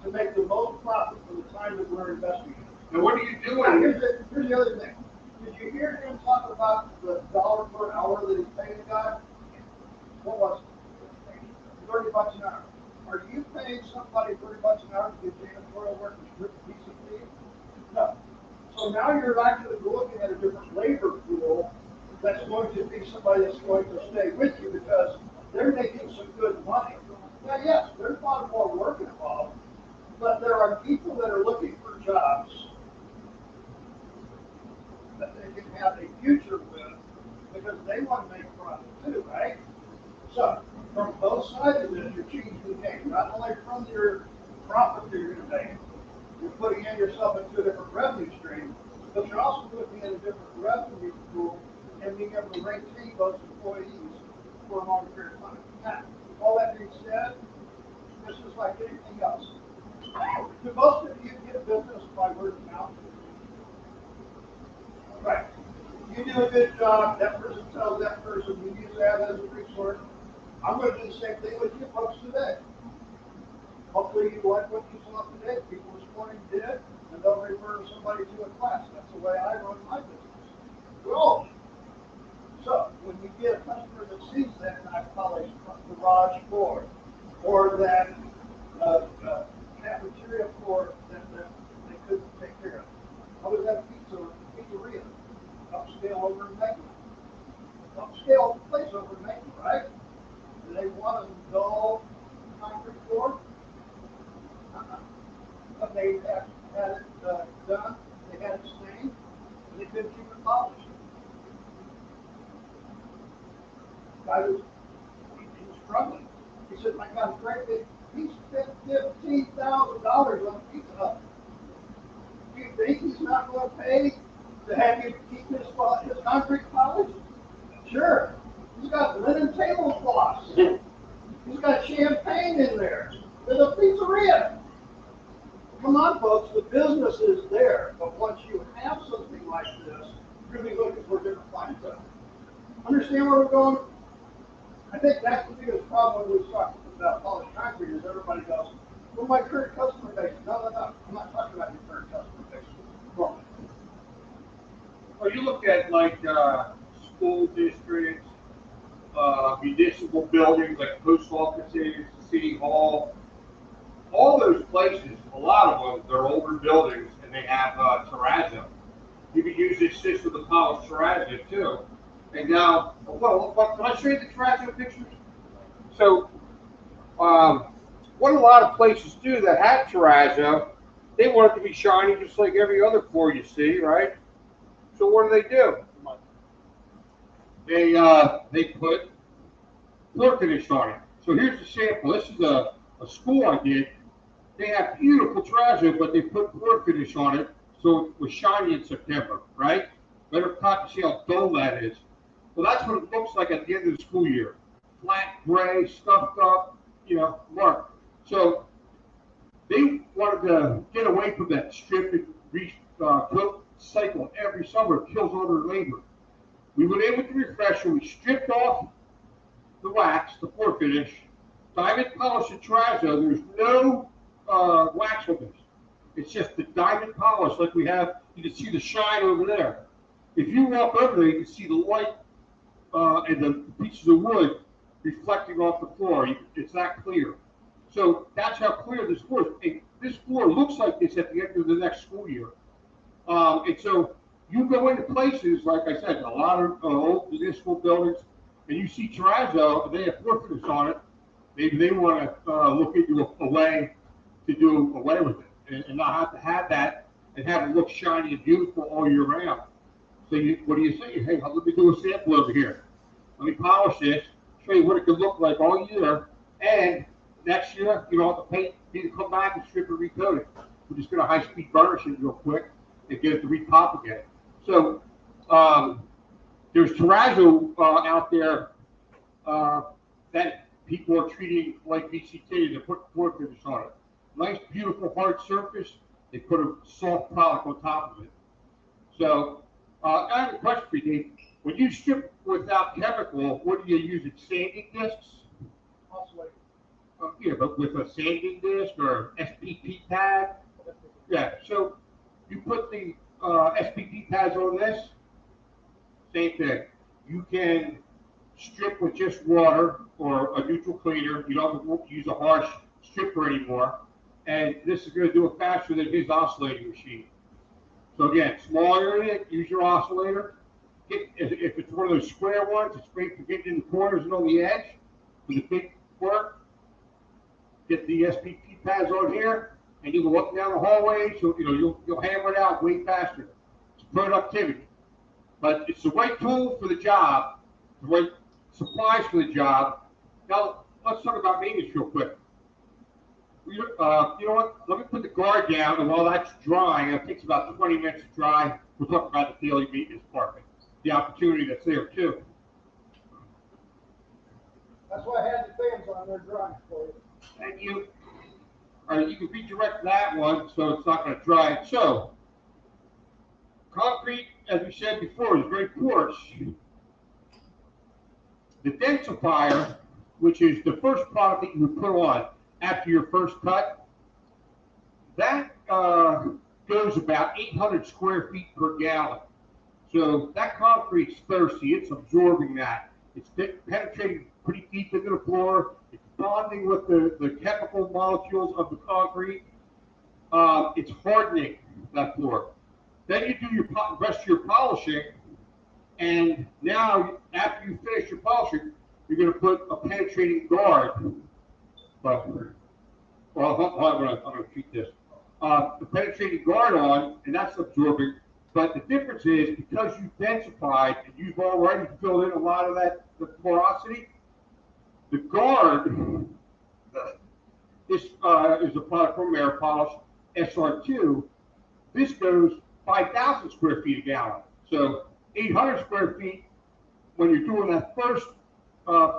Speaker 1: to make the most profit for the time that we're investing in.
Speaker 2: Now, what are you
Speaker 1: Now,
Speaker 2: doing?
Speaker 1: here's the other thing. Did you hear him talk about the dollar per hour that he's paying the guy? What was it? $30 an hour. Are you paying somebody $30 an hour to do janitorial work and strip a piece of meat? No. So now you're actually looking at a different labor pool that's going to be somebody that's going to stay with you because they're making some good money. Now, yes, there's a lot more work involved, but there are people that are looking for jobs that they can have a future with because they want to make profit too, right? So, from both sides of this, you're changing the game. Not only from your profit that you're going to make, you're putting in yourself into a different revenue stream, but you're also putting in a different revenue pool and being able to maintain those employees for a longer period of time. Now, all that being said, this is like anything else. Do most of you get business by word of mouth? Right. You do a good job, that person tells that person, you use that as a resource. I'm going to do the same thing with you folks today. Hopefully you like what you saw today. People this morning did, and they'll refer somebody to a class. That's the way I run my business. Well, so when you get a customer that sees that nice polished garage floor, or that cafeteria floor that they couldn't take care of, I was at a pizzeria, upscale over in Macon. Upscale place over in Macon, right? Do they want a dull concrete floor? But they had it done, they had it stained, and they couldn't keep it polished. Guy was struggling. He said, "My God, great big. He spent $15,000 on a pizza hut. Do you think he's not going to pay to have you keep his concrete polished? Sure. He's got linen tablecloths. He's got champagne in there. There's a pizzeria. Come on, folks, the business is there, but once you have something like this, you're going to be looking for a different clientele. Understand where we're going? I think that's the biggest problem when we talk about polished concrete is everybody goes, well, my current customer base. No. I'm not talking about your current customer base. Wrong.
Speaker 2: Well, you look at like school districts, municipal buildings like post offices, city hall, all those places, a lot of them, they're older buildings and they have terrazzo. You can use this system to polish terrazzo too. And now, well, can I show you the terrazzo pictures? So, what a lot of places do that have terrazzo, they want it to be shiny just like every other floor you see, right? So what do? They put floor finish on it. So here's the sample. This is a school I did. They have beautiful terrazzo, but they put floor finish on it, so it was shiny in September, right? Better cut to see how dull that is. Well, that's what it looks like at the end of the school year. Flat, gray, scuffed up, mark. So they wanted to get away from that strip and coat cycle every summer. It kills all their labor. We went in with the refresher. We stripped off the wax, the floor finish, diamond polish the terrazzo. There's no wax on this. It's just the diamond polish like we have. You can see the shine over there. If you walk over there, you can see the light and the pieces of wood reflecting off the floor. It's that clear. So that's how clear this floor is. This floor looks like this at the end of the next school year. And so you go into places, like I said, a lot of old municipal buildings, and you see terrazzo, and they have floor finish on it. Maybe they want to look into a way to do away with it and not have to have that and have it look shiny and beautiful all year round. So what do you say? Hey, let me do a sample over here. let me polish this, show you what it could look like all year, and next year, you don't have to pay me to come back and strip and recoat it. We're just going to high-speed burnish it real quick and get it to repop again. So there's terrazzo out there that people are treating like VCT. They put floor finish on it. Nice, beautiful, hard surface. They put a soft product on top of it. So I have a question for you, Dave. When you strip without chemical, what do you use? It sanding discs?
Speaker 1: Oscillator.
Speaker 2: Yeah, but with a sanding disc or SPP pad? Yeah, so you put the SPP pads on this, same thing. You can strip with just water or a neutral cleaner. You don't have to use a harsh stripper anymore. And this is going to do it faster than his oscillating machine. So again, small area, use your oscillator. If it's one of those square ones, it's great for getting in the corners and on the edge. For the big work, get the SPP pads on here, and you go up and down the hallway. So you'll hammer it out way faster. It's productivity, but it's the right tool for the job, the right supplies for the job. Now let's talk about maintenance real quick. You know what? Let me put the guard down, and while that's drying, it takes about 20 minutes to dry. We'll talk about the daily maintenance department, the opportunity that's there too.
Speaker 1: That's why I had the fans on there drying for you.
Speaker 2: Thank you. All right, you can redirect that one so it's not going to dry. So, concrete, as we said before, is very porous. The densifier, which is the first product that you would put on after your first cut, that goes about 800 square feet per gallon. So that concrete's thirsty. It's absorbing that. It's penetrating pretty deep into the floor. It's bonding with the chemical molecules of the concrete. It's hardening that floor. Then you do your rest of your polishing, and now after you finish your polishing, you're going to put a penetrating guard. But I'm going to treat this. The penetrating guard on, and that's absorbing. But the difference is because you've densified and you've already filled in a lot of the porosity, the guard, this is a product from Ameripolish, SR2. This goes 5,000 square feet a gallon. So 800 square feet, when you're doing that first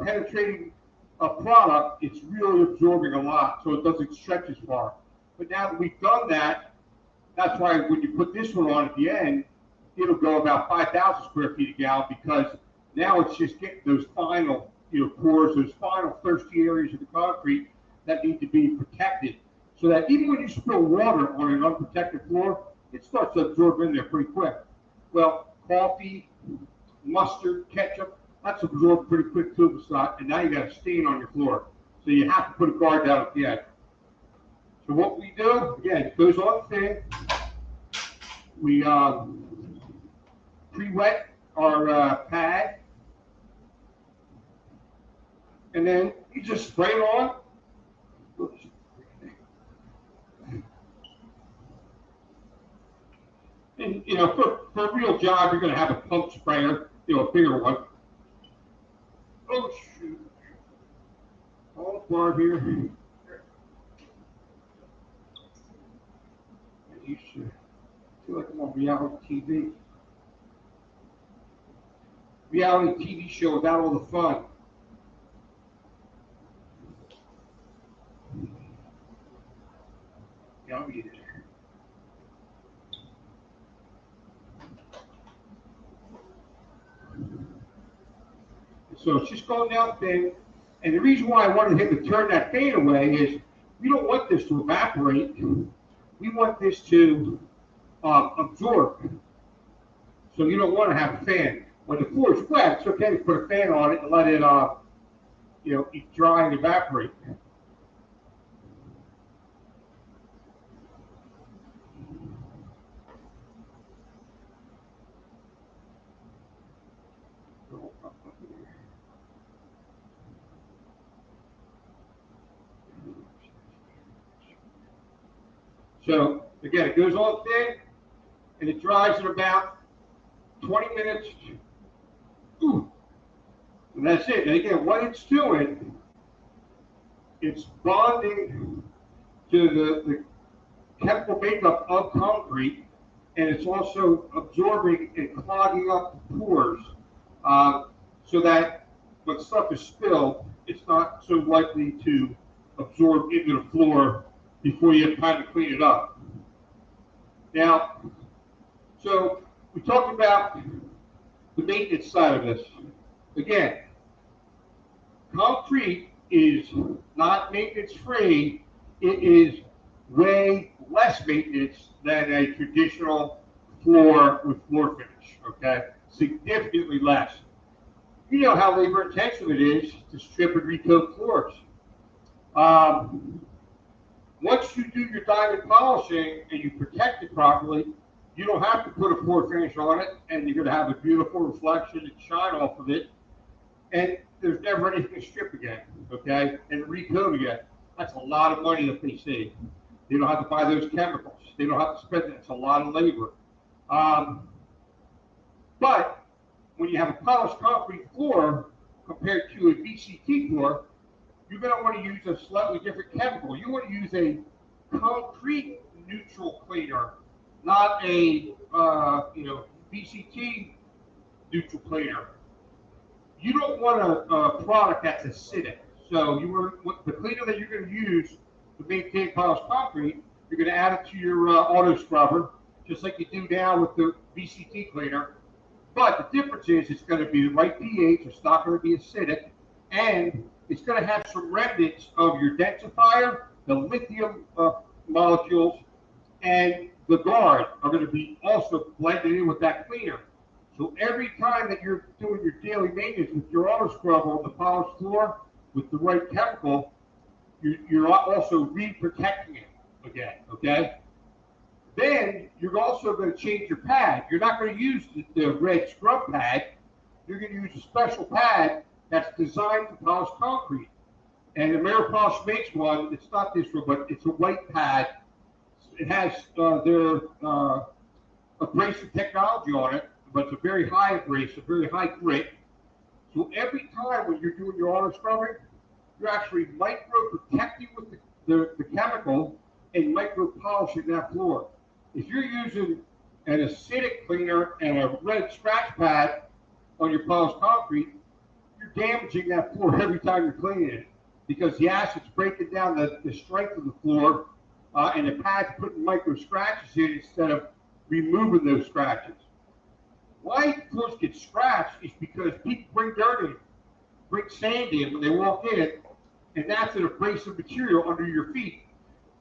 Speaker 2: penetrating product, it's really absorbing a lot, so it doesn't stretch as far. But now that we've done that, that's why when you put this one on at the end, it'll go about 5,000 square feet a gallon, because now it's just getting those final pores, those final thirsty areas of the concrete that need to be protected, so that even when you spill water on an unprotected floor, it starts to absorb in there pretty quick. Well, coffee, mustard, ketchup, that's absorbed pretty quick too, and now you got a stain on your floor. So you have to put a guard down at the end. So what we do, again, it goes on thin. We pre-wet our pad, and then you just spray it on. And for a real job, you're going to have a pump sprayer, a bigger one. Oh shoot! All apart here. I used to feel like I'm on reality TV. Reality TV show without all the fun. Yeah, I'll eat it. So it's just going down thin. And the reason why I wanted him to turn that fan away is we don't want this to evaporate. We want this to absorb. So you don't want to have a fan. When the floor is wet, it's okay to put a fan on it and let it, dry and evaporate. So again, it goes on thin, and it dries in about 20 minutes. Ooh, And that's it. And again, what it's doing, it's bonding to the chemical makeup of concrete, and it's also absorbing and clogging up the pores, so that when stuff is spilled, it's not so likely to absorb into the floor before you have time to clean it up. Now, so we talked about the maintenance side of this. Again, concrete is not maintenance free. It is way less maintenance than a traditional floor with floor finish, okay? Significantly less. You know how labor intensive it is to strip and recoat floors. Once you do your diamond polishing and you protect it properly, you don't have to put a floor finish on it, and you're going to have a beautiful reflection and shine off of it. And there's never anything to strip again, okay? And recoat again. That's a lot of money that they save. They don't have to buy those chemicals. They don't have to spend it. It's a lot of labor. But when you have a polished concrete floor compared to a VCT floor, you're going to want to use a slightly different chemical. You want to use a concrete neutral cleaner, not a VCT neutral cleaner. You don't want a product that's acidic. So the cleaner that you're going to use to maintain polished concrete, you're going to add it to your auto scrubber, just like you do now with the VCT cleaner. But the difference is it's going to be the right pH, it's not going to be acidic, and it's going to have some remnants of your densifier, the lithium molecules, and the guard are going to be also blended in with that cleaner. So every time that you're doing your daily maintenance with your auto scrubber on the polished floor with the right chemical, you're also re-protecting it again, okay? Then you're also going to change your pad. You're not going to use the red scrub pad. You're going to use a special pad that's designed to polish concrete. And Ameripolish makes one. It's not this one, but it's a white pad. It has their abrasive technology on it, but it's a very high abrasive, very high grit. So every time when you're doing your auto scrubbing, you're actually micro-protecting with the chemical and micro-polishing that floor. If you're using an acidic cleaner and a red scratch pad on your polished concrete, you're damaging that floor every time you're cleaning it, because the acid's breaking down the strength of the floor, and the pad's putting micro scratches in instead of removing those scratches. Why floors get scratched is because people bring dirt in, bring sand in when they walk in, and that's an abrasive material under your feet.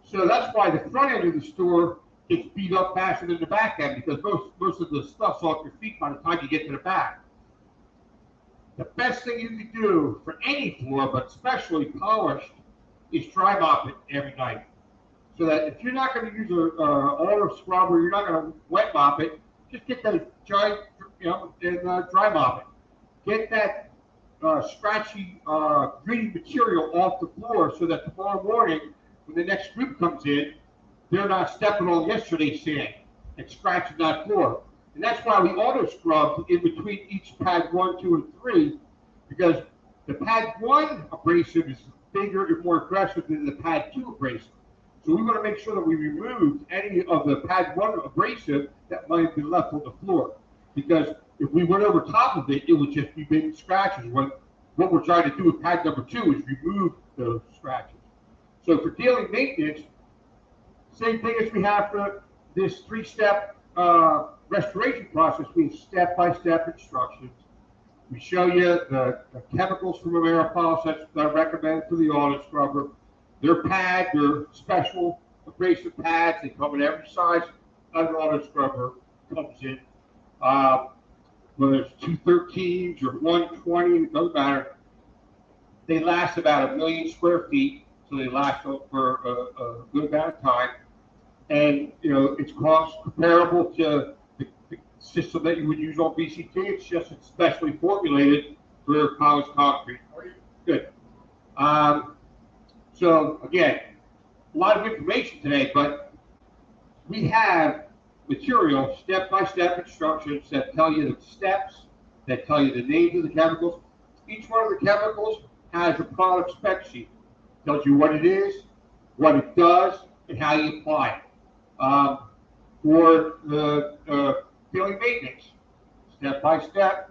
Speaker 2: So that's why the front end of the store gets beat up faster than the back end, because most of the stuff's off your feet by the time you get to the back. The best thing you can do for any floor, but especially polished, is dry mop it every night. So that if you're not going to use an auto scrubber, you're not going to wet mop it, just get that giant, and dry mop it. Get that scratchy, gritty material off the floor, so that tomorrow morning, when the next group comes in, they're not stepping on yesterday's sand and scratching that floor. And that's why we auto scrub in between each pad 1, 2, and 3, because the pad 1 abrasive is bigger and more aggressive than the pad 2 abrasive. So we want to make sure that we removed any of the pad 1 abrasive that might have been left on the floor. Because if we went over top of it, it would just be big scratches. What we're trying to do with pad number 2 is remove those scratches. So for daily maintenance, same thing as we have for this 3-step restoration process. We have step-by-step instructions. We show you the chemicals from Ameripolish that are recommended for the auto scrubber. Their pad, their special abrasive pads, they come in every size an auto scrubber comes in. Whether it's 213s or 120, it doesn't matter. They last about 1 million square feet, so they last for a good amount of time. And it's cost comparable to the system that you would use on VCT. It's just it's specially formulated for polished concrete. Good. So again, a lot of information today, but we have material, step-by-step instructions that tell you the steps, that tell you the names of the chemicals, each one of the chemicals has a product spec sheet. Tells you what it is, what it does, and how you apply it. For the daily maintenance, step by step,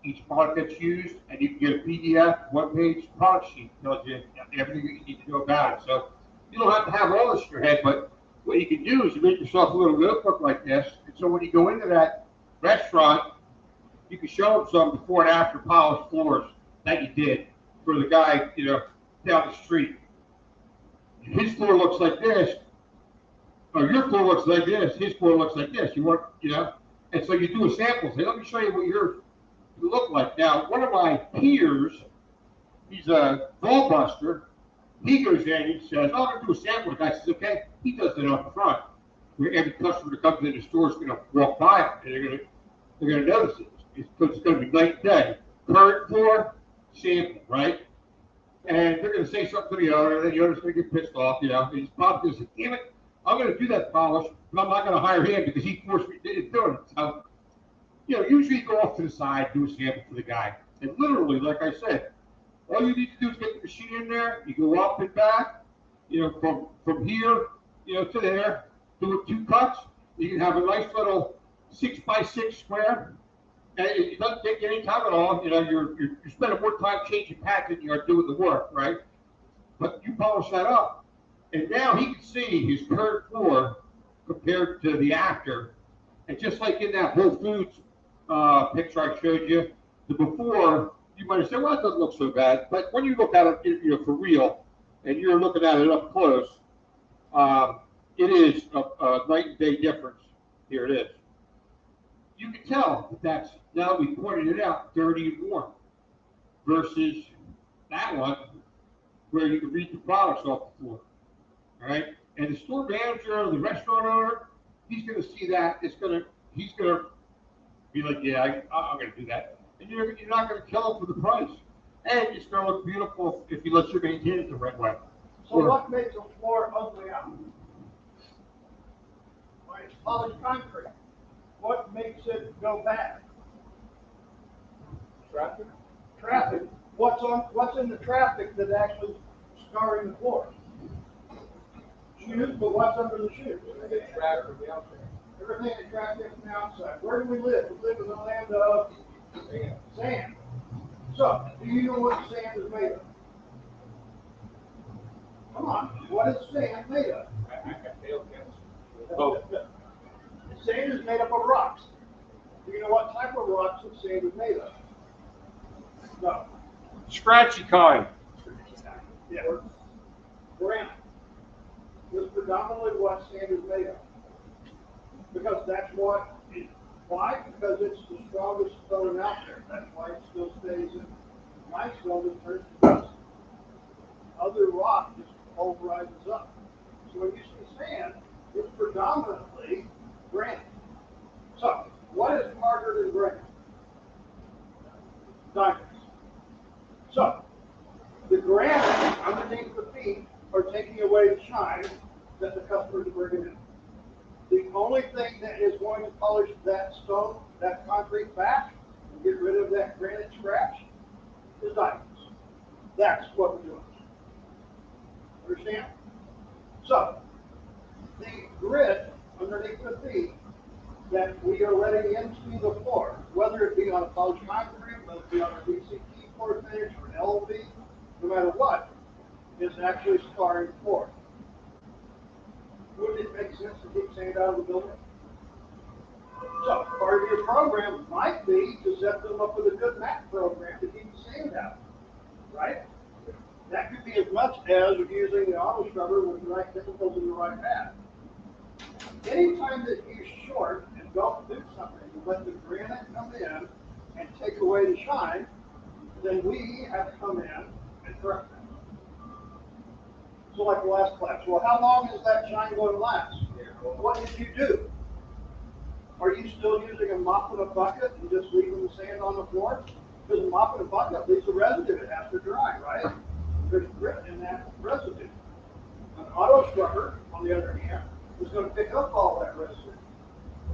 Speaker 2: each product that's used, and you can get a PDF, one-page product sheet, tells you everything that you need to know about it. So you don't have to have all this in your head, but what you can do is you make yourself a little notebook like this, and so when you go into that restaurant, you can show them some before and after polished floors that you did for the guy, down the street. His floor looks like this, or your floor looks like this, his floor looks like this. And so you do a sample. Say, let me show you what yours look like. Now, one of my peers, he's a ball buster. He goes in and he says, oh, I'm going to do a sample. The guy says, okay. He does it up front, where every customer that comes in the store is going to walk by it, and they're going to notice it. It's going to be night and day. Current floor, sample, right? And they're going to say something to the owner, and then the owner's going to get pissed off, And he's probably going to say, damn it, I'm going to do that polish, but I'm not going to hire him because he forced me into doing it. So, usually you go off to the side, do a sample for the guy. And literally, like I said, all you need to do is get the machine in there. You go up and back, from here, to there, do it 2 cuts. You can have a nice little 6x6 square. And it doesn't take any time at all. You're spending more time changing pads than you are doing the work, right? But you polish that up, and now he can see his current floor compared to the after. And just like in that Whole Foods picture I showed you, the before, you might have said, well, it doesn't look so bad. But when you look at it, for real, and you're looking at it up close, it is a night and day difference. Here it is. You can tell that that's, now that we pointed it out, dirty and warm, versus that one where you can read the products off the floor. All right? And the store manager or the restaurant owner, he's going to see that. He's going to be like, yeah, I'm going to do that. And you're not going to kill him for the price. And it's going to look beautiful if you let you maintain it the right way.
Speaker 1: So what makes a floor ugly out? Well, it's polished concrete. What makes it go bad?
Speaker 3: Traffic?
Speaker 1: Traffic. What's in the traffic that's actually scarring the floor? Shoes, but what's under the shoes?
Speaker 3: Traffic from the outside.
Speaker 1: Everything is trapped in from the outside. Where do we live? We live in the land of sand. So, do you know what sand is made of? Come on, what is sand made of?
Speaker 3: I failed chemistry.
Speaker 2: Oh.
Speaker 1: Sand is made up of rocks. Do you know what type of rocks that sand is made of? No.
Speaker 2: Scratchy kind.
Speaker 1: Yeah. Granite. That's predominantly what sand is made of. Because that's what, why? Because it's the strongest stone out there. That's why it still stays in limestone that turns to dust. Other rock just pulverizes up. So when you see sand, it's predominantly granite. So, what is harder than granite? Diamonds. So, the granite underneath the feet are taking away the shine that the customers are bringing in. The only thing that is going to polish that stone, that concrete back, and get rid of that granite scratch is diamonds. That's what we're doing. Understand? So, the grit underneath the feet that we are letting into the floor, whether it be on a polished concrete, whether it be on a VCT floor finish or an LV, no matter what, is actually scarring the floor. Wouldn't it make sense to keep sand out of the building? So, part of your program might be to set them up with a good mat program to keep the sand out, right? That could be as much as using the auto scrubber with the right chemicals in the right mat. Anytime that you short and don't do something, you let the granite come in and take away the shine, then we have to come in and correct that. So like the last class, well, how long is that shine going to last? What did you do? Are you still using a mop and a bucket and just leaving the sand on the floor? Because a mop and a bucket leaves a residue. It has to dry, right? There's grit in that residue. An auto scrubber, on the other hand, is going to pick up all that residue.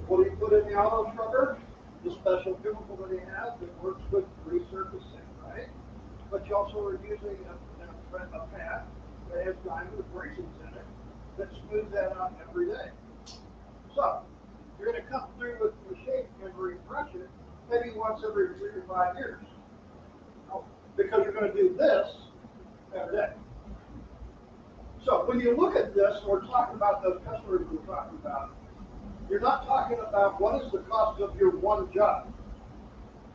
Speaker 1: What do you put in the auto scrubber? The special chemical that he has that works with resurfacing, right? right? But you also are using a pad that has diamond abrasives in it that smooths that out every day. So you're going to come through with the machine and refresh it maybe once every 3 to 5 years, because you're going to do this every day. So when you look at this, we're talking about those customers we're talking about. You're not talking about what is the cost of your one job.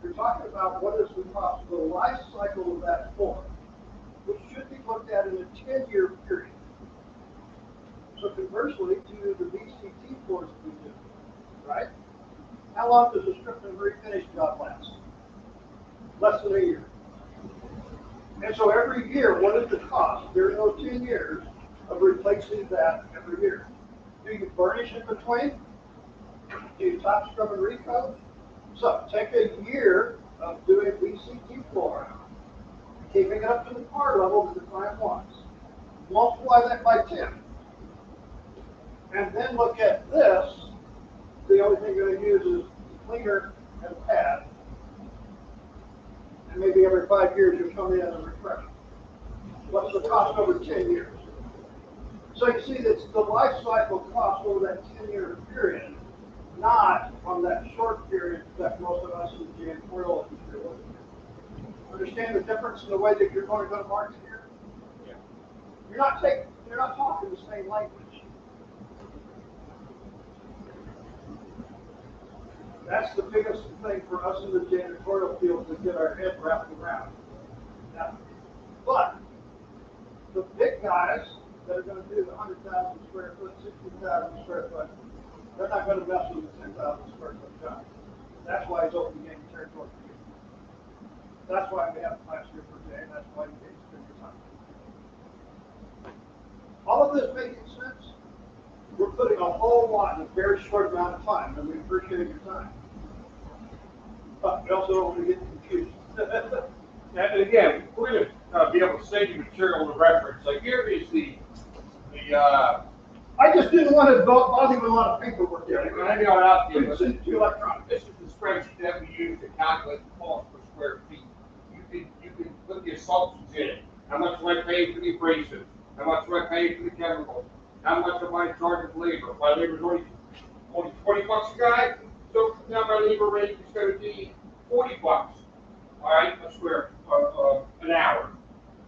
Speaker 1: You're talking about what is the cost of the life cycle of that floor, which should be looked at in a 10-year period. So conversely to the VCT floors that we do, right? How long does a strip and refinish job last? Less than a year. And so every year, what is the cost during those 10 years of replacing that every year? Do you burnish in between? Do you top scrub and recoat? So take a year of doing VCT floor, keeping it up to the par level that the client wants. Multiply that by 10. And then look at this. The only thing you're going to use is cleaner and pad. And maybe every 5 years you'll come in and refresh. What's the cost over 10 years? So you see that's the life cycle cost over that 10-year period, not on that short period that most of us in the janitorial industry are looking at. Understand the difference in the way that you're going to go to market here?
Speaker 3: Yeah.
Speaker 1: You're not talking the same language. That's the biggest thing for us in the janitorial field to get our head wrapped around. Now, but the big guys that are going to do the 100,000 square foot, 60,000 square foot, they're not going to mess with the 10,000 square foot job. That's why it's open game territory for you. That's why we have class here per day. That's why you get to spend your time. All of this making sense? We're putting a whole lot in a very short amount of time, and we appreciate your time. But we also don't want to get confused.
Speaker 3: And again, we're going to be able to send you material to reference. Like here is the
Speaker 1: I just didn't want to bother you with a lot of paperwork
Speaker 3: yeah,
Speaker 1: there.
Speaker 3: I know out there, but
Speaker 1: It's too electronic.
Speaker 3: this is the spreadsheet that we use to calculate the cost per square feet. You can put the assumptions in it. How much do I pay for the abrasive? How much do I pay for the chemical? How much am I charging labor? My labor's only 20 bucks a guy, so now my labor rate is going to be 40 bucks. All right, a square an hour.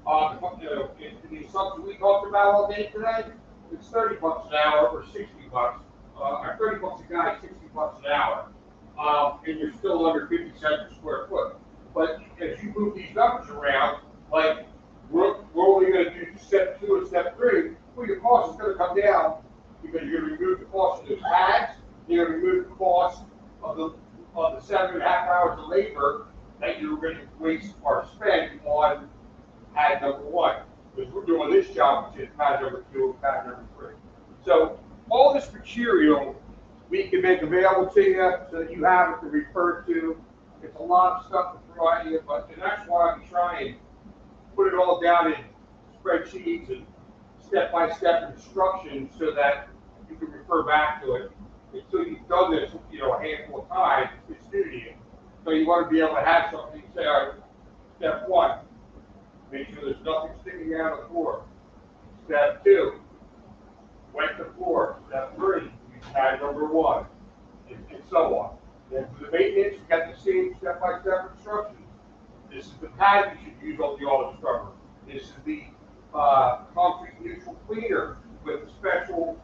Speaker 3: The assumption we talked about all day today, it's 30 bucks an hour or 60 bucks, or 30 bucks a guy, 60 bucks an hour, and you're still under 50 cents a square foot. But as you move these numbers around, like we're only going to do step 2 and step 3, well, your cost is going to come down because you're going to remove the cost of those tags, you're going to remove the cost of the 7.5 hours of labor that you're going to waste or spend on pad number 1. Because we're doing this job, which is pad number 2 and pad number 3. So all this material we can make available to you so that you have it to refer to. It's a lot of stuff to throw at you, and that's why we try and put it all down in spreadsheets and step-by-step instructions so that you can refer back to it. Until you've done this, a handful of times, it's new to you. So you want to be able to have something you say, all right, step 1, make sure there's nothing sticking out of the floor. Step 2, wet the floor. Step 3, use pad number 1, and so on. And for the maintenance, you got the same step-by-step instructions. This is the pad you should use on the auto scrubber. This is the concrete neutral cleaner with special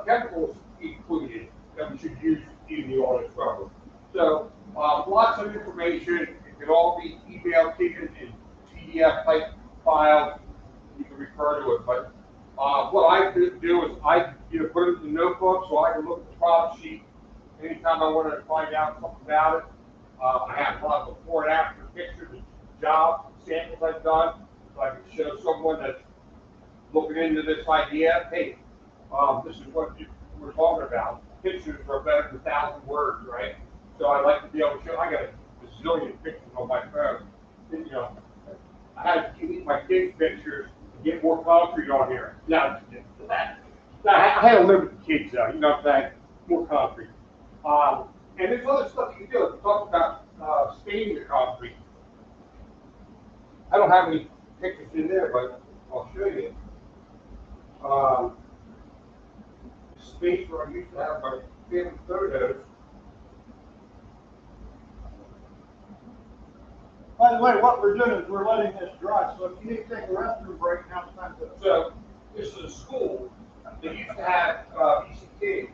Speaker 3: chemicals included that we should use in the auto scrubber. So lots of information. It can all be emailed to you in PDF type files. You can refer to it. But what I do is I put it in the notebook so I can look at the product sheet anytime I want to find out something about it. I have a lot of before and after pictures of jobs, samples I've done, so I can show someone that's looking into this idea, hey, this is what we're talking about. Pictures are better than 1,000 words, right? So I like to be able to show. I got a bazillion pictures on my phone. I had to delete my kids' pictures to get more concrete on here. Now I had to live with the kids, though. You know what I'm saying? More concrete. And there's other stuff you can do. We talked about staining the concrete. don't have any pictures in there, but I'll show you. Space where I used to have my family photos.
Speaker 1: By the way, what we're doing is we're letting this dry, so if you need to take a restroom break, now's the time to.
Speaker 3: So this is a school. They used to have ECT,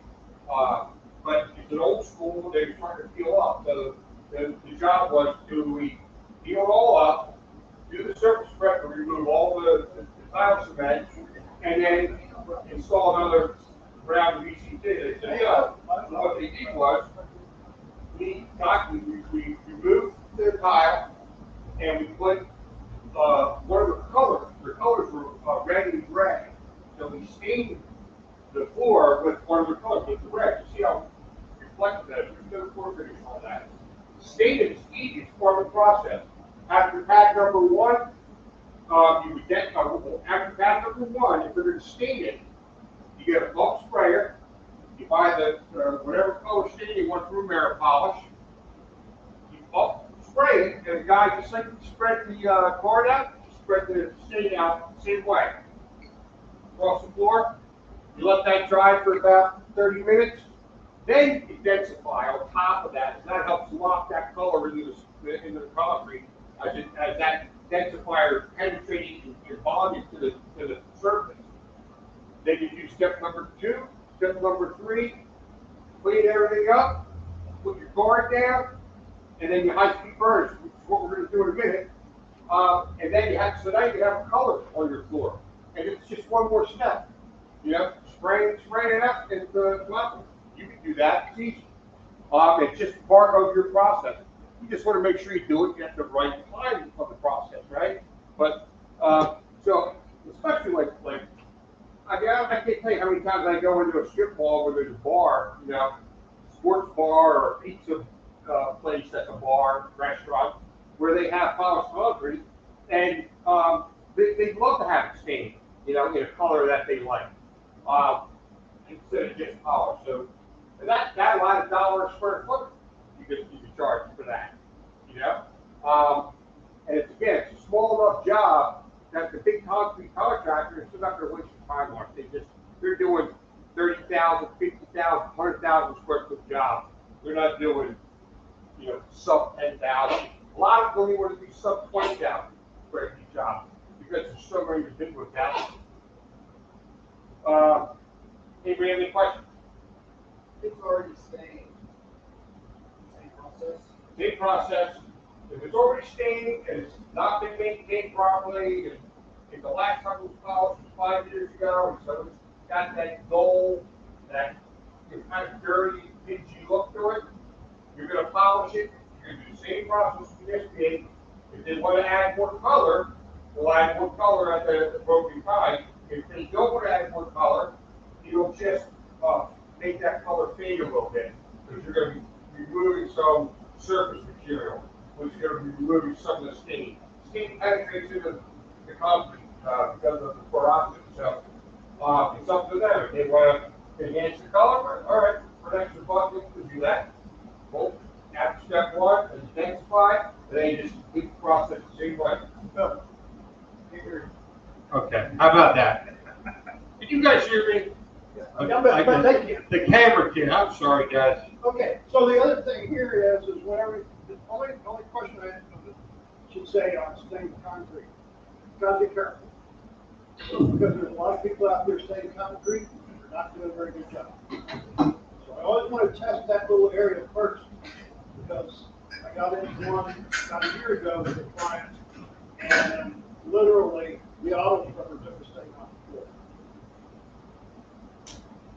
Speaker 3: but it's an old school. They were trying to peel up. So the job was to peel it all up, do the surface prep, to remove all the tile cement, and then install another round of ECT. They said, yeah. So what they did was we removed the tile and we put one of the colors. The colors were red and gray. So we stained the floor with one of the colors, with the red. You see how reflective that is? There's no floor finish on that. Staining is easy. It's part of the process. After pad number one, you would get after pad number one, if you're going to stain it, you get a bulk sprayer. You buy the whatever color stain you want through mirror polish. You bulk spray it, and the guy just like you spread the card out, spread the stain out the same way across the floor. You let that dry for about 30 minutes. Then you densify on top of that, and that helps lock that color into the concrete as that densifier is penetrating and bonding to the surface. Then you do step number 2, step number 3, clean everything up, put your guard down, and then your high-speed burnish, which is what we're going to do in a minute. And then you have a color on your floor, and it's just one more step. You know, spray it up, and you can do that. It's easy. It's just part of your process. You just want to make sure you do it at the right time of the process, right? But so especially like I can't tell you how many times I go into a strip mall where there's a bar, you know, sports bar or a pizza place that's a bar, restaurant, where they have polished concrete, and they love to have it stained, you know, in a color that they like, instead of just polish. So that line of $1 a square foot, you can charge for that, you know. And it's a small enough job that the big concrete contractor is still not going to waste your time on it. They're doing 30,000, 50,000, 100,000 square foot jobs. They're not doing, you know, sub 10,000. A lot of them only want to do sub 20,000 square feet jobs because there's so many ridiculous houses. Anybody have any questions?
Speaker 5: It's already stained. Same process.
Speaker 3: Same process. If it's already stained and it's not been maintained properly, and if the last time it was polished was 5 years ago, so it's got that dull, that kind of dirty, dingy look to it, you're going to polish it. You're going to do the same process for this pig. If they want to add more color, they'll add more color at the appropriate time. If they don't want to add more color, you'll just make that color fade a little bit, because you're going to be removing some surface material, which is going to be removing some of the stain. Stain penetrates into the concrete because of the porosity. So it's up to them. If they want to enhance the color, all right, for an extra buck, we can do that. Well, after step 1, intensify, and then you just complete the process the same way.
Speaker 2: Okay, how about that?
Speaker 3: Did you guys hear me?
Speaker 2: The camera kid, I'm sorry, guys.
Speaker 1: Okay, so the other thing here is whenever, the only question I should say on stained concrete, gotta be careful. Because there's a lot of people out there staining concrete, and they're not doing a very good job. So I always want to test that little area first, because I got into one about a year ago with a client, and literally the auto scrubber took the stain off the floor.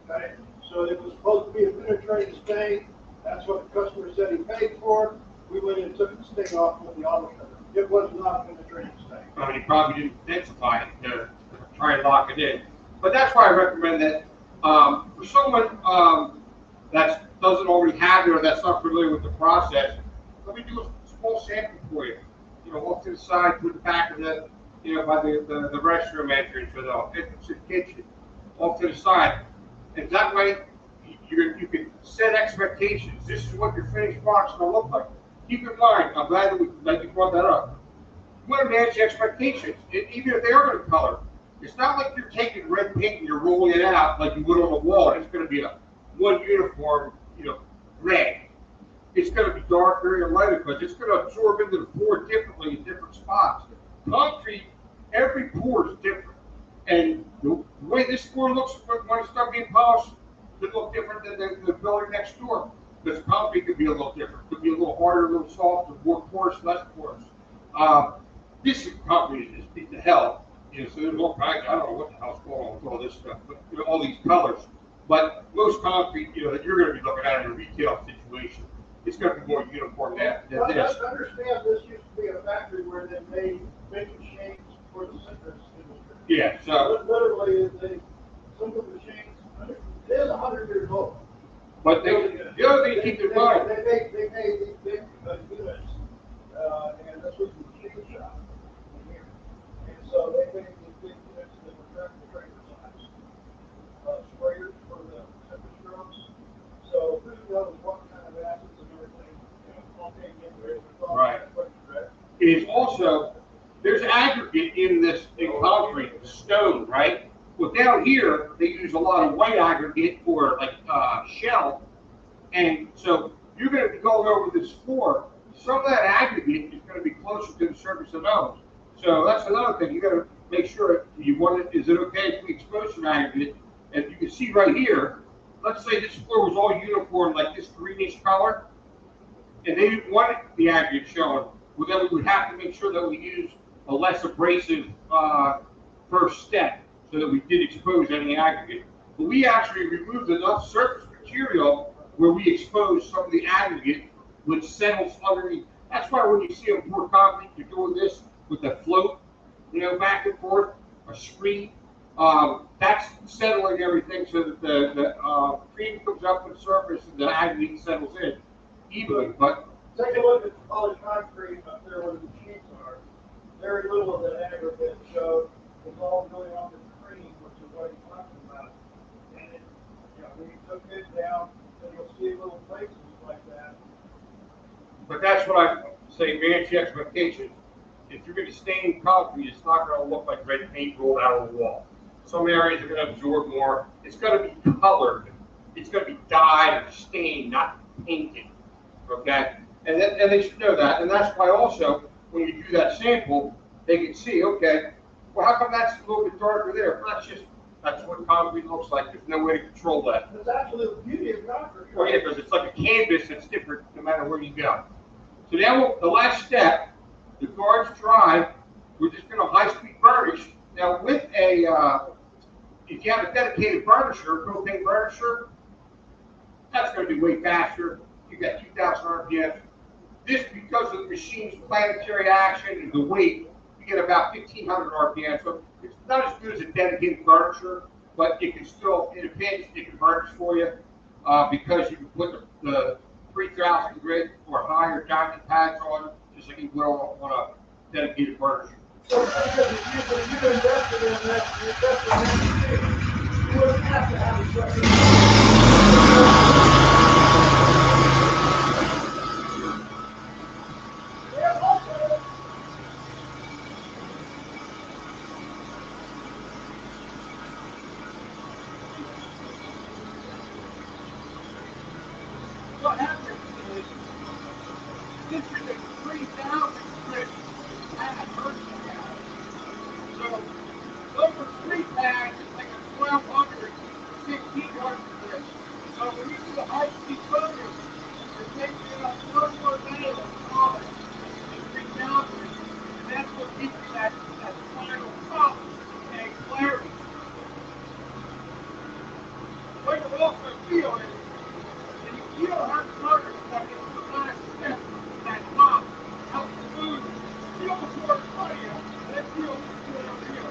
Speaker 1: Okay, so it was supposed to be a penetrating stain. That's what the customer said he paid for. We went in and took the stain off with the auto scrubber. It was not a penetrating stain.
Speaker 2: I mean, you probably didn't intensify it to try and lock it in. But that's why I recommend that for someone that doesn't already have it or that's not familiar with the process, let me do a small sample for you. You know, off to the side, to the back of the, you know, by the restroom entrance or the entrance to the kitchen, off to the side. And that way, you can set expectations. This is what your finished product's going to look like. Keep in mind, I'm glad that you brought that up. want to match expectations. Even if they are going to color, it's not like you're taking red paint and you're rolling it out like you would on the wall. And it's going to be a one uniform, red. It's going to be darker and lighter because it's going to absorb into the floor differently in different spots. Concrete, every pore is different. And the way this floor looks when it's done being polished could look different than the building next door. Because concrete could be a little different. It could be a little harder, a little softer, more porous, less porous. This concrete is beat to hell. So there's all kinds. I don't know what the hell's going on with all this stuff, but all these colors. But most concrete, that you're going to be looking at in a retail situation, it's going to be more uniform than this.
Speaker 1: I understand this used to be a factory where they made shades for the citrus industry.
Speaker 2: Yeah. So
Speaker 1: literally, some of the shades, it is 100 years old.
Speaker 2: But the other thing to keep in mind,
Speaker 1: they made these big units, and this was the machine shop in here. And so they made these big units that were tractor size, sprayers for the citrus growers. So who knows what kind of acids and everything, propane into it.
Speaker 2: Right. It is also, there's aggregate in concrete, stone, right? Well, down here, they use a lot of white aggregate for like shell. And so you're going to be going over this floor. Some of that aggregate is going to be closer to the surface of those. So that's another thing. You got to make sure you want it. Is it okay if we expose some aggregate? And you can see right here, let's say this floor was all uniform, like this greenish color, and they didn't want the aggregate showing. Well, then we would have to make sure that we use a less abrasive first step, so that we did expose any aggregate. But we actually removed enough surface material where we expose some of the aggregate which settles underneath. That's why when you see them pour concrete, you're doing this with a float, back and forth, a screen. That's settling everything so that the cream comes up to the surface and the aggregate settles in evenly. But
Speaker 1: take a look at the polished concrete up there where the sheets are. Very little of that aggregate showed. It's all going on the cream, which is what he's talking about. And it, when you took it down, then you'll see little places like that.
Speaker 2: But that's what I say, manage your expectations. If you're going to stain concrete, it's not going to look like red paint rolled out of the wall. Some areas are going to absorb more. It's going to be colored. It's going to be dyed or stained, not painted. Okay? And they should know that. And that's why also, when you do that sample, they can see, okay, well, how come that's a little bit darker there? Well, that's what concrete looks like. There's no way to control that.
Speaker 1: That's actually the beauty of concrete.
Speaker 2: Well, yeah, because it's like a canvas that's different no matter where you go. So now the last step, the guard's dry. We're just going to high-speed burnish. Now with if you have a dedicated burnisher, propane burnisher, that's going to be way faster. You got 2,000 RPM. This, because of the machine's planetary action and the weight, you get about 1,500 RPM. So it's not as good as a dedicated burnisher, but it can still, in a pinch, it can burnish for you because you can put the 3,000 grit or higher diamond pads on, just like you would on a dedicated burnisher.
Speaker 1: So because if you invested in that, you invested in that, you wouldn't have to have a second. What happens is, this is a 3,000 grit pad, burnisher pad. So, over 3 pads, it's like a 1,200, 1,600 grit. So when you do the high-speed burnish, it takes you about 1 more day of polish than 3,000, and that's what gives you that final pop and clarity. What you also feel is, you don't have to notice that it's the last step, that pop, helps to move. You almost more funny, that feels good over here.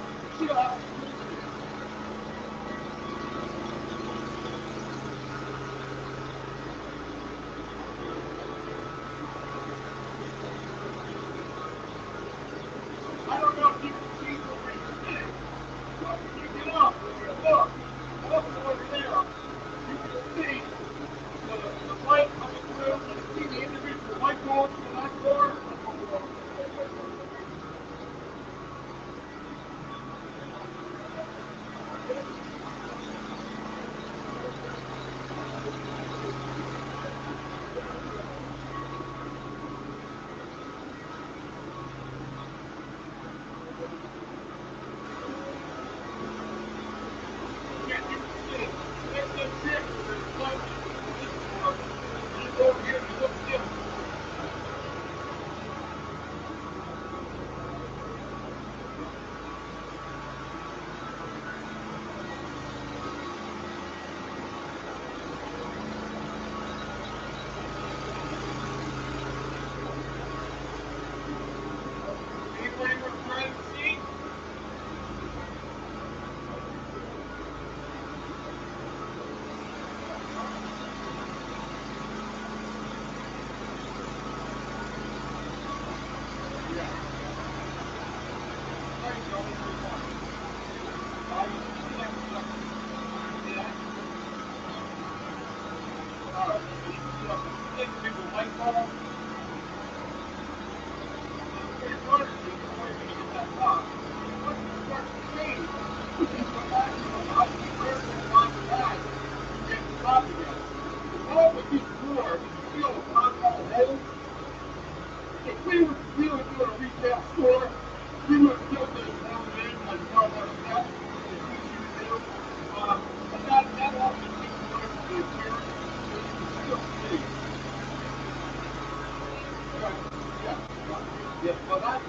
Speaker 2: Yeah, well, that's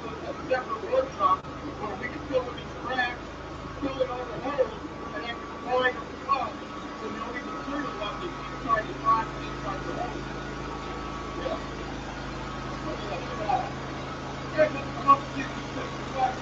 Speaker 2: a separate workshop where we can fill in these cracks, fill in all the holes, and then line them up. So the only material left is inside the box and inside the hole. Yeah. Yeah, come up and see the back.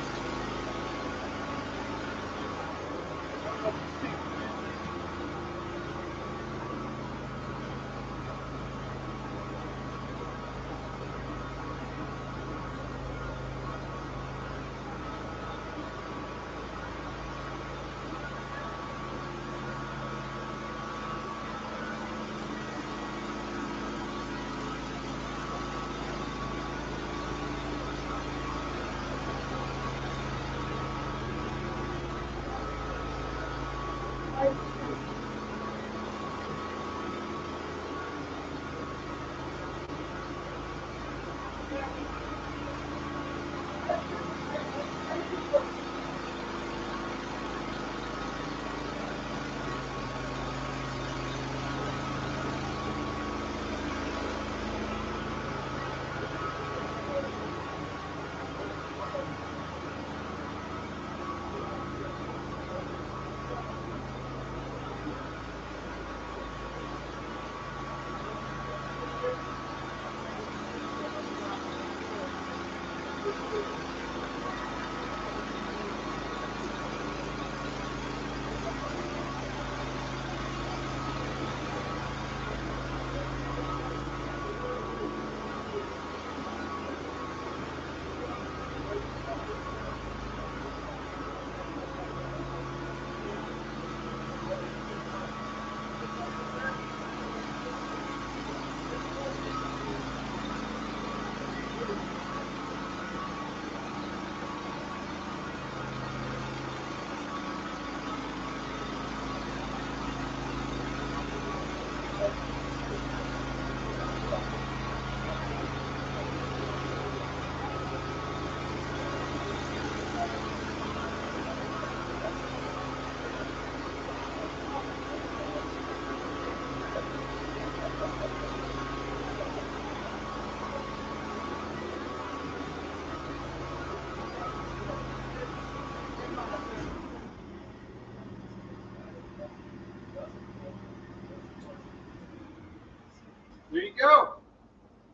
Speaker 2: There you go.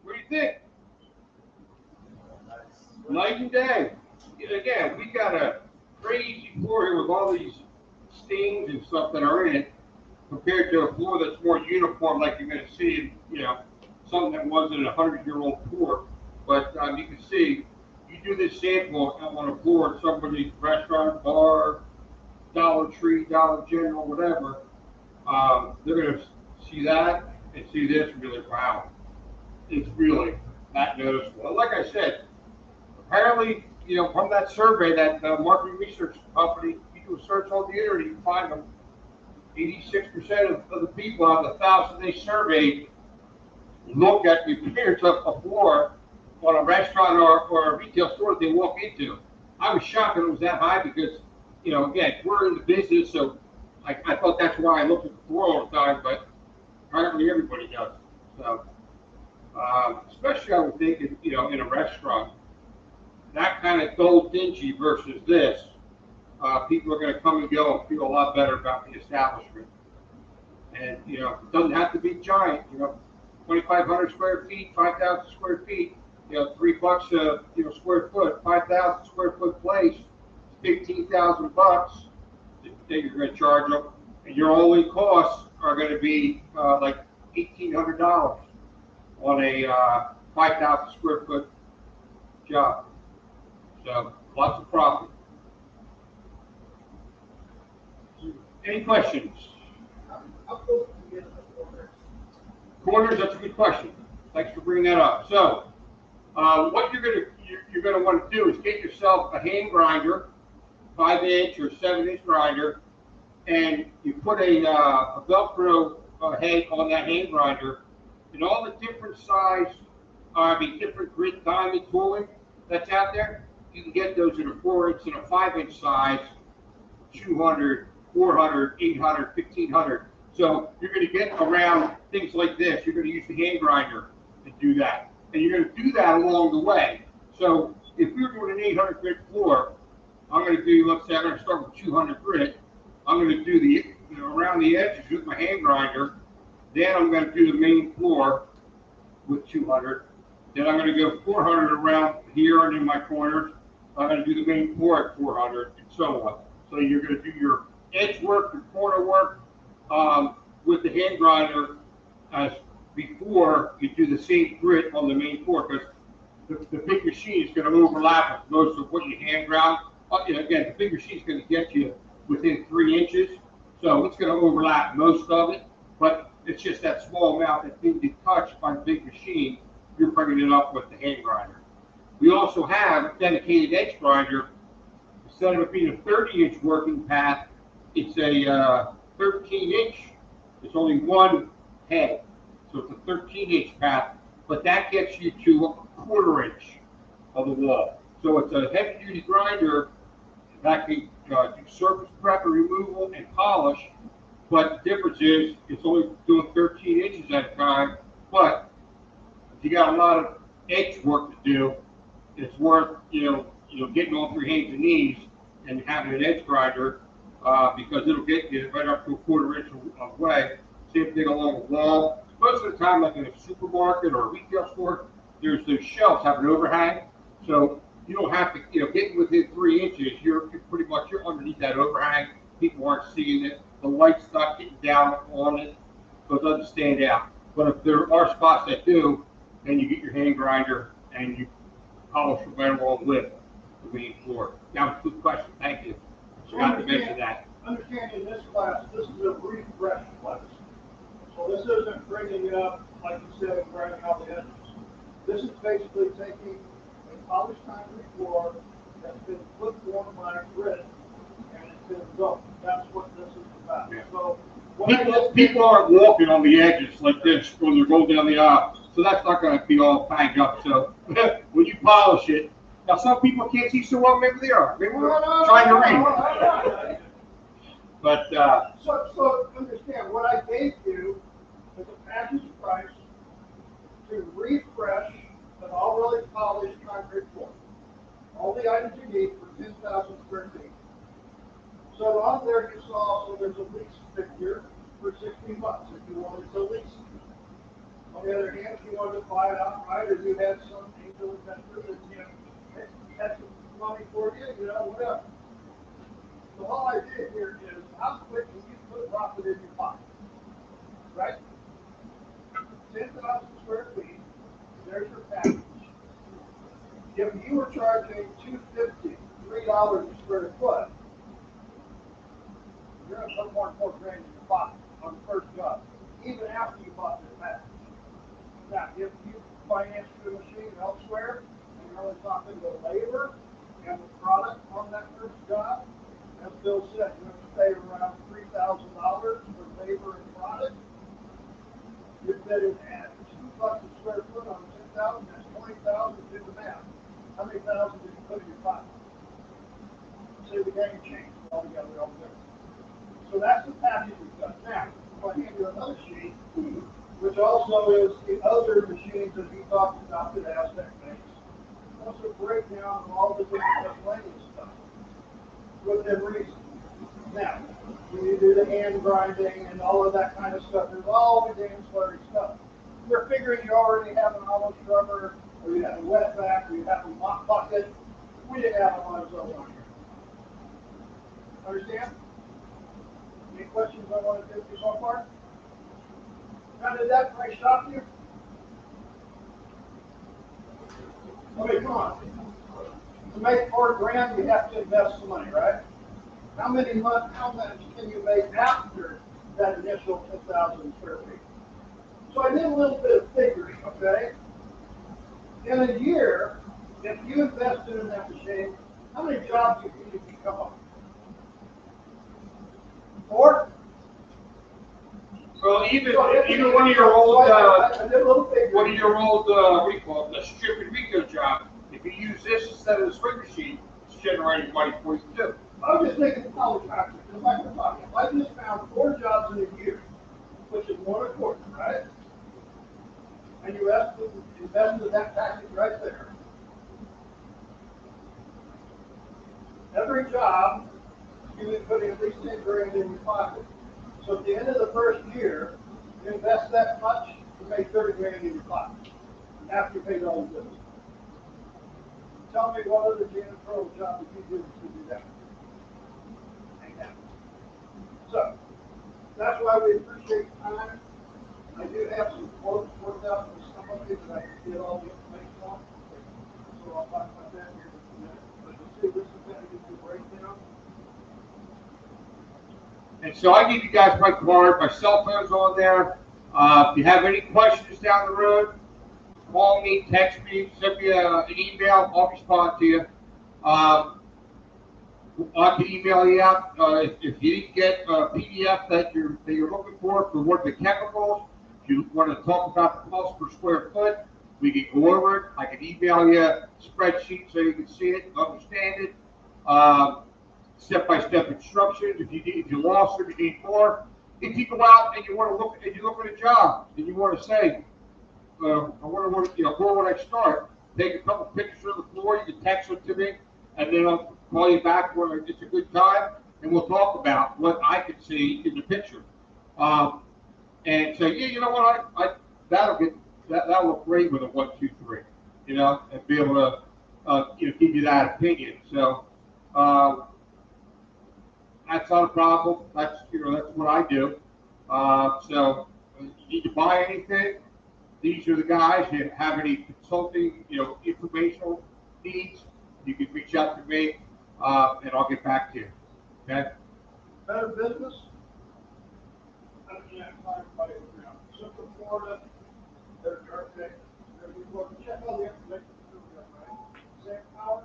Speaker 2: What do you think? Night and day. Again, we got a crazy floor here with all these stains and stuff that are in it, compared to a floor that's more uniform, like you're going to see in, something that wasn't a 100-year-old floor. But you can see, you do this sample out on a floor at somebody's restaurant, bar, Dollar Tree, Dollar General, whatever, they're going to see that and see this and be like, wow, it's really that noticeable. Like I said, apparently, from that survey, that market research company, you do a search on the internet, you can find them. 86% of the people out of the 1,000 they surveyed look at the appearance of a floor on a restaurant or a retail store that they walk into. I was shocked that it was that high because, again, we're in the business, so I thought that's why I looked at the floor all the time, but apparently everybody does. So, especially I would think, in a restaurant, that kind of dull dingy versus this, people are going to come and go and feel a lot better about the establishment. And, it doesn't have to be giant, 2,500 square feet, 5,000 square feet, $3 a, square foot, 5,000 square foot place, $15,000 that you're going to charge them. And your only costs are going to be like $1,800 on a 5,000 square foot job. So lots of profit. Any questions?
Speaker 5: How close do you get to the corners?
Speaker 2: Corners, that's a good question. Thanks for bringing that up. So, what you're gonna want to do is get yourself a hand grinder, 5-inch or 7-inch grinder, and you put a Velcro head on that hand grinder, and all the different size, different grit diamond tooling that's out there. You can get those in a 4-inch and a 5-inch size, 200, 400, 800, 1,500. So you're going to get around things like this. You're going to use the hand grinder to do that. and you're going to do that along the way. So if we're doing an 800 grit floor, I'm going to do, let's say I'm going to start with 200 grit. I'm going to do the, around the edges with my hand grinder. Then I'm going to do the main floor with 200. Then I'm going to go 400 around here and in my corners. I'm going to do the main floor at 400 and so on. So you're going to do your edge work, your corner work with the hand grinder as before you do the same grit on the main floor, because the big machine is going to overlap with most of what you hand ground. Again, the big machine is going to get you within 3 inches, so it's going to overlap most of it, but it's just that small amount that didn't get touched by the big machine. You're bringing it up with the hand grinder. We also have a dedicated edge grinder. Instead of it being a 30-inch working path, it's a 13-inch. It's only one head, so it's a 13-inch path, but that gets you to a 1/4 inch of the wall. So it's a heavy-duty grinder that can do surface prep and removal and polish, but the difference is it's only doing 13 inches at a time, but if you got a lot of edge work to do, it's worth, getting all 3 hands and knees and having an edge grinder, because it'll get you right up to a 1/4 inch of way. Same thing along the wall. Most of the time, like in a supermarket or a retail store, there's those shelves have an overhang, so you don't have to, get within 3 inches. You're underneath that overhang. People aren't seeing it. The light's not getting down on it, so it doesn't stand out. But if there are spots that do, then you get your hand grinder and you polish it right along with the main floor. That was a good question. Thank you. Forgot to mention that.
Speaker 1: Understand in this class, this is a refresh class. So this isn't bringing it up, like you said, and grinding out the edges. This is basically taking a polished concrete floor that's been put on by grit and it's been built. That's what this is about.
Speaker 2: Yeah.
Speaker 1: So
Speaker 2: People aren't walking on the edges like this when they're going down the aisle, so that's not going to be all banged up. So when you polish it, now some people can't see so well, maybe they are. Maybe they're trying to read. But
Speaker 1: so understand what I gave you is a package price to refresh an already polished concrete floor. All the items you need for 10,000 square feet. So on there you saw, so there's a lease figure for $60 if you wanted to lease it. On the other hand, if you wanted to buy it outright, or you had some angel investor that had some money for you, whatever. So all I did here is, how quick can you put profit in your pocket? Right? 10,000 square feet, there's your package. If you were charging $2.50, $3 a square foot, you're going to put more than $4 grand in your pocket on the first job, even after you bought this package. Now, if you finance the machine elsewhere, and you're only talking the labor and the product on that first job, as Bill said, you're going to pay around $3,000 for labor and product. You're bidding at $2 a square foot on 10,000, that's 20,000, do the math. How many thousand did you put in your pocket? See, the game changed altogether over there. So that's the package we've got. Now, I'll hand you another sheet, which also is the other machines that he talked about that Aztec makes. Also breakdown of all the different miscellaneous stuff within reason. Now, when you do the hand grinding and all of that kind of stuff, there's all the ancillary stuff. You're figuring you already have an auto scrubber, or you have a wet vac, or you have a mop bucket. We didn't have a lot of those on here. Understand? Any questions I want to do so far? Now, did that price shock you? Okay, come on. To make $4 grand, you have to invest some money, right? How much can you make after that initial 10,000 square feet? So I did a little bit of figuring, okay? In a year, if you invested in that machine, how many jobs do you think you could come up? 4?
Speaker 2: well, even one of your old what do you call it, the strip and Rico job, if you use this instead of the swing machine, it's generating money for you too.
Speaker 1: I was just thinking college practice, just like we're talking. I just found 4 jobs in a year, which is 1 a quarter, right? and you invest in that package right there. Every job, you've been putting at least 10 grand in your pocket. So at the end of the first year, you invest that much, you make 30 grand in your pocket after you paid all the bills. Tell me what other janitorial job that you do to do that. Ain't that. So that's why we appreciate your time. I do have some quotes worked out for some of you that I can get all the information on. So I'll talk about that here in a minute. But you'll see this is going to give you a breakdown.
Speaker 2: And so I give you guys my card, my cell phone's on there. If you have any questions down the road, call me, text me, send me an email, I'll respond to you. I can email you out if you didn't get a PDF that you're looking for one of the chemicals. If you want to talk about the cost per square foot, we can go over it. I can email you a spreadsheet so you can see it, understand it. Step-by-step instructions. If you lost or you need more, if you go out and you want to look at a job and you want to say, I wonder where would I start? Take a couple pictures of the floor. You can text them to me, and then I'll call you back when it's a good time, and we'll talk about what I can see in the picture. And say, yeah, you know what? That'll look great with a 1, 2, 3. And be able to give you that opinion. So. That's not a problem. That's what I do. So you need to buy anything, these are the guys. If you have any consulting, informational needs, you can reach out to me, and I'll get back to you. Okay?
Speaker 1: Better Business. Central Florida. They're perfect. Check all the information. Same power.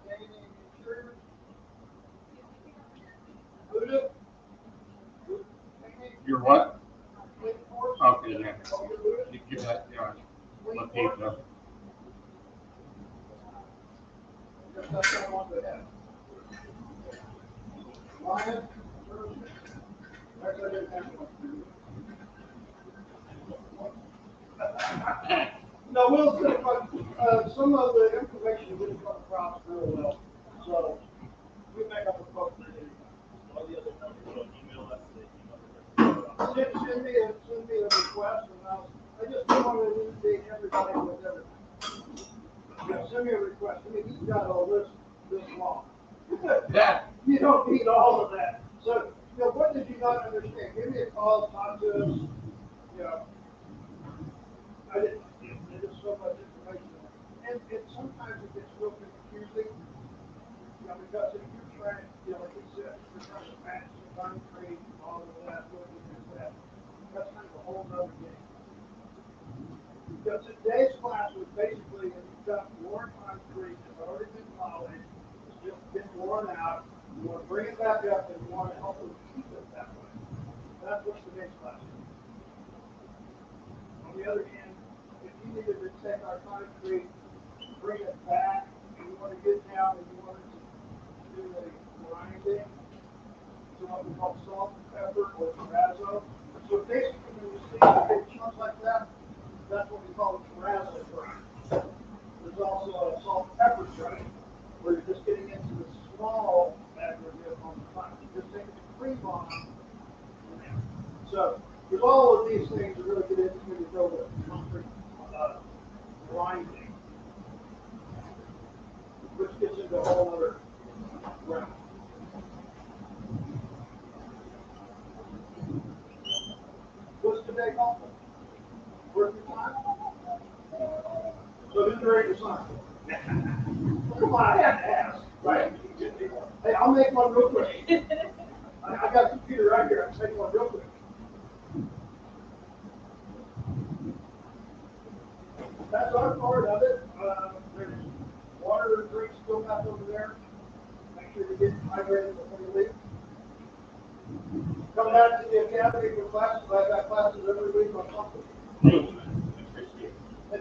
Speaker 1: Sustaining insurance.
Speaker 2: You're what? Okay, yeah. You give that, let Dave know.
Speaker 1: No, we'll see, but some of the information didn't come across real well, so we make up a quote for it. All the other numbers, email that to the email. Send me a request, and I just don't want to inundate everybody with everything. Send me a request. I mean, you've got all this long.
Speaker 2: Yeah.
Speaker 1: You don't need all of that. So, what did you not understand? Give me a call, talk to us. There's so much information. And sometimes it gets real confusing. Because if you're trying, like you said, you're trying to match the concrete and all of that, that's kind of a whole other game. Because today's class was basically, if you've got worn concrete that's already been polished, it's just been worn out, you want to bring it back up and you want to help them keep it that way. That's what today's class is. On the other hand, if you needed to take our concrete, bring it back, and you want to get down and you want to do a grinding, so what we call salt and pepper or terrazzo. So basically, when you see big chunks like that, that's what we call a terrazzo grind. There's also a salt and pepper grind, where you're just getting into the small aggregate on the top. You're just taking the cream on. So there's all of these things that really get into when you go with concrete grinding, which gets into a whole other realm. What's today helpful? Worth your time? So who's ready to sign? Well, come on, I have to ask. Right? Hey, I'll make one real quick. I got a computer right here. I'll make one real quick. That's our part of it. There's water and drinks still left over there. Make sure you get hydrated before you leave. Come back to the academy for classes. I've got classes every week on something.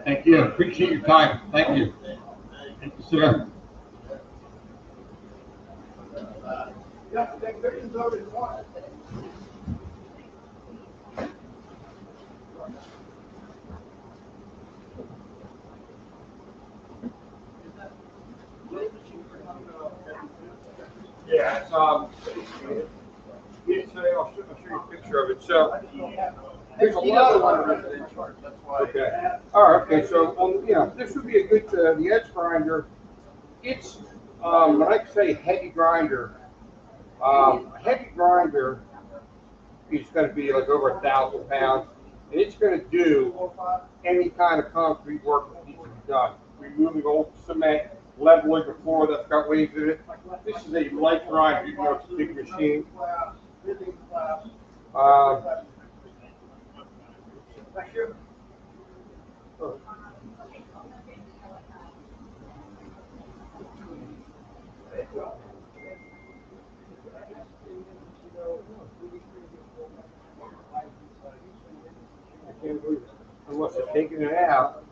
Speaker 2: Thank you. Appreciate your time. Thank you. Thank you, sir.
Speaker 1: Yeah, take pictures of it if you want.
Speaker 3: Yeah, it's I'll show you a picture of it. So there's a lot of
Speaker 1: residential, that's why.
Speaker 3: Okay. All right. Okay. So this would be a good the edge grinder. It's when I say heavy grinder, a heavy grinder is going to be like over 1,000 pounds, and it's going to do any kind of concrete work that needs to be done. Removing old cement, leveling the floor that's got waves in it. This is a light grinder, even though it's a big machine.
Speaker 1: Thank you.
Speaker 3: I can't believe it. Unless they're taking it out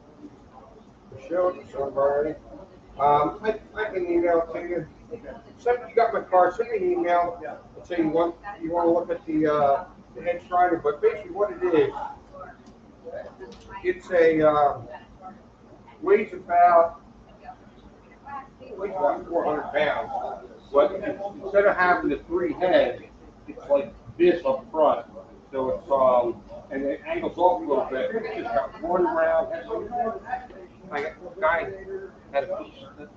Speaker 3: to show it to somebody. I can email it to you. You got my card. Send me an email and say you want to look at the edge grinder. But basically, what it is, it's a weighs about 400 pounds. But instead of having the 3 heads, it's like this up front. So it's and it angles off a little bit. It's just got one round head. I got a guy had a piece of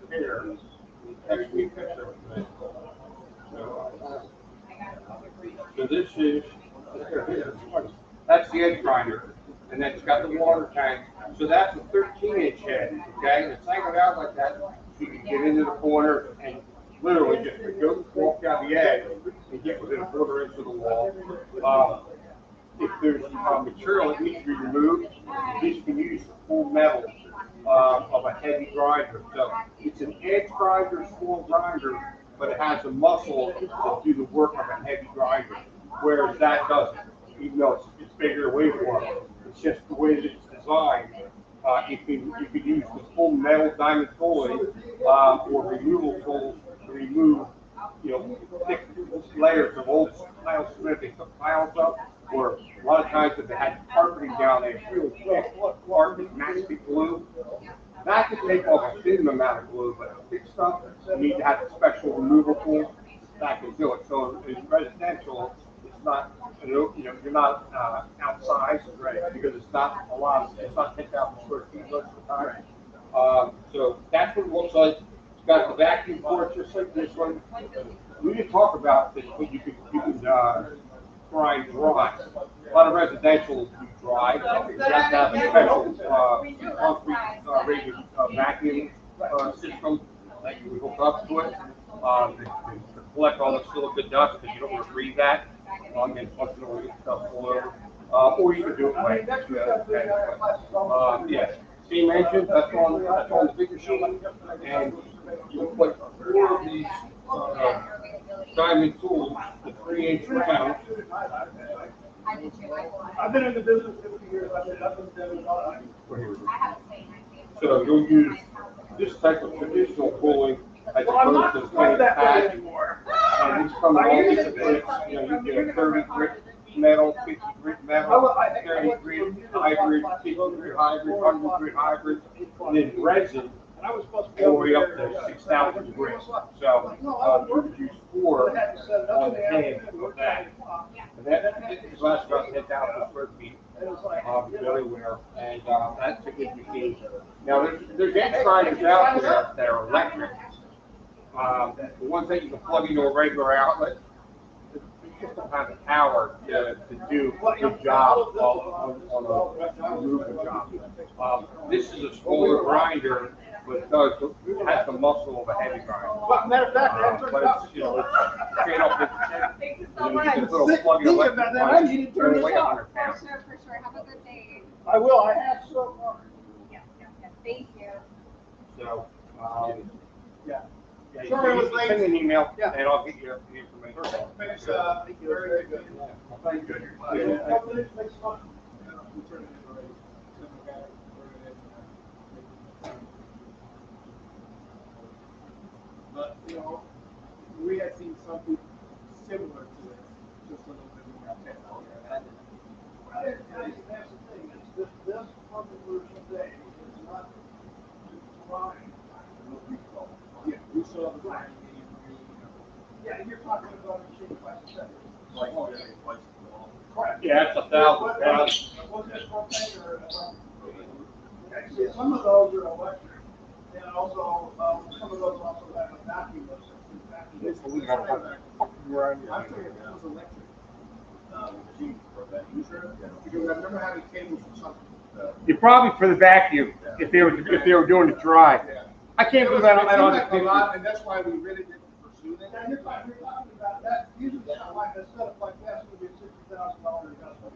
Speaker 3: repair. Text me a picture of it. So this is that's the edge grinder, and then it's got the water tank. So that's a 13-inch head. Okay, and it's angled out like that. So you can get into the corner and literally just go walk down the edge and get within a 1/4 inch of the wall. If there's material that needs to be removed, this can use the full metal of a heavy grinder. So it's an edge grinder, small grinder, but it has a muscle to do the work of a heavy grinder, whereas that doesn't. Even though it's bigger waveform, it's just the way that it's designed. You can use the full metal diamond tooling or removal tools to remove thick layers of old tile cement. They put tiles up, or a lot of times if they had carpeting down there, it's really thick carpet, mastic glue. That can take off a thin amount of glue, but thick stuff, you need to have a special removal tool that can do it. So in residential, it's not, you're not outside, right? Because it's not 10,000 square feet most of the time. So that's what it looks like. It's got the vacuum port just like this one. We didn't talk about this, but you can grind dry. A lot of residential do dry. You have to have a special concrete rated vacuum system that you would hook up to it to collect all the silica dust, because you don't want to breathe that. And plus you don't want to get stuff all over. Or you can do it right. Yeah. Same engine, that's on the big machine, and you put 4 of these diamond tools, the 3-inch round.
Speaker 1: I've been in the business 50 years. I've been doing it all.
Speaker 3: So you'll use this type of traditional tooling as opposed to plain patch. And these come in all these bits. You get a 30 grit metal, 50 grit metal, 30 grit hybrid, 50 grit hybrid, 100 grit hybrid, and then resin all the way up to 6,000 grits. So you would use 4 on the head of that. And that lasts about 10,000 square feet everywhere, and that's a good machine. Now there's edge grinders out there that are electric. The ones that you can plug into a regular outlet, they just don't have the power to do a good job on a removal job. This is a smaller grinder, but it has the muscle of a heavy grinder.
Speaker 1: But matter of fact,
Speaker 3: But it's it's straight up
Speaker 4: Thank you
Speaker 3: you
Speaker 4: so
Speaker 3: know, you can
Speaker 4: much.
Speaker 3: put a plug in
Speaker 1: Think about that, I need to turn this
Speaker 3: like
Speaker 1: off.
Speaker 3: 100 pounds.
Speaker 4: For sure. Have a good day.
Speaker 1: I will. I have so far.
Speaker 4: Yeah. Thank you.
Speaker 3: So,
Speaker 1: Yeah.
Speaker 3: yeah,
Speaker 1: Sorry, it was late.
Speaker 3: send me an email,
Speaker 1: Yeah.
Speaker 3: and I'll get you the information.
Speaker 1: Thanks, very good. Thank you.
Speaker 5: But, we had seen something similar to this, just a little bit more technical.
Speaker 1: That's the thing, is this particular today is not fine.
Speaker 5: Yeah, we saw the brand name,
Speaker 1: Yeah, you're talking about a machine class seven.
Speaker 5: Like, oh, yeah, like,
Speaker 1: Correct.
Speaker 3: Yeah, it's 1,000 pounds.
Speaker 1: Wasn't it propane or electric? Okay, see, some of those are electric, and also, some of those also have a vacuum system.
Speaker 5: It's a little bit of I'm saying it was electric. Machine for that. You sure? Yeah. Because I remember having cables or something.
Speaker 3: You probably for the vacuum, if they were doing it dry.
Speaker 5: Yeah.
Speaker 3: I can't
Speaker 5: It was-
Speaker 3: believe I don't
Speaker 5: it seemed
Speaker 3: have
Speaker 5: like
Speaker 3: the
Speaker 5: a lot,
Speaker 3: picture.
Speaker 5: and that's why we really didn't pursue that.
Speaker 1: Yeah, you're talking about that, usually something like a setup like that's gonna be $60,000 investment.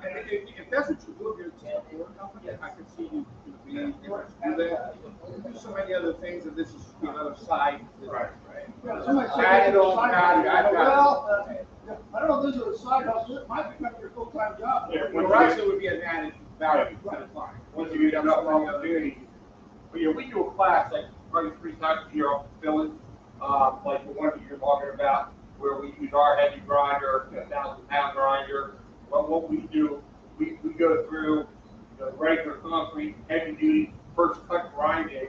Speaker 5: And if that's what you do, if you're a transport company, I can see you being able to do that. There's so many other things, and this is another side.
Speaker 3: Right.
Speaker 1: Yeah, somebody said.
Speaker 5: I
Speaker 1: it's a
Speaker 5: don't
Speaker 1: side
Speaker 5: got it, I
Speaker 1: hustle.
Speaker 5: got it.
Speaker 1: Well, I don't know, this is a side hustle, it might become your full-time job.
Speaker 3: Yeah,
Speaker 5: Well, right, so it would be an added value to the client.
Speaker 3: Once you get enough opportunity. But yeah, we do a class like probably 3 times a year up in Philly, like the one that you're talking about, where we use our heavy grinder, 1,000-pound grinder. Well, what we do, we go through the regular concrete, heavy duty, first cut grinding,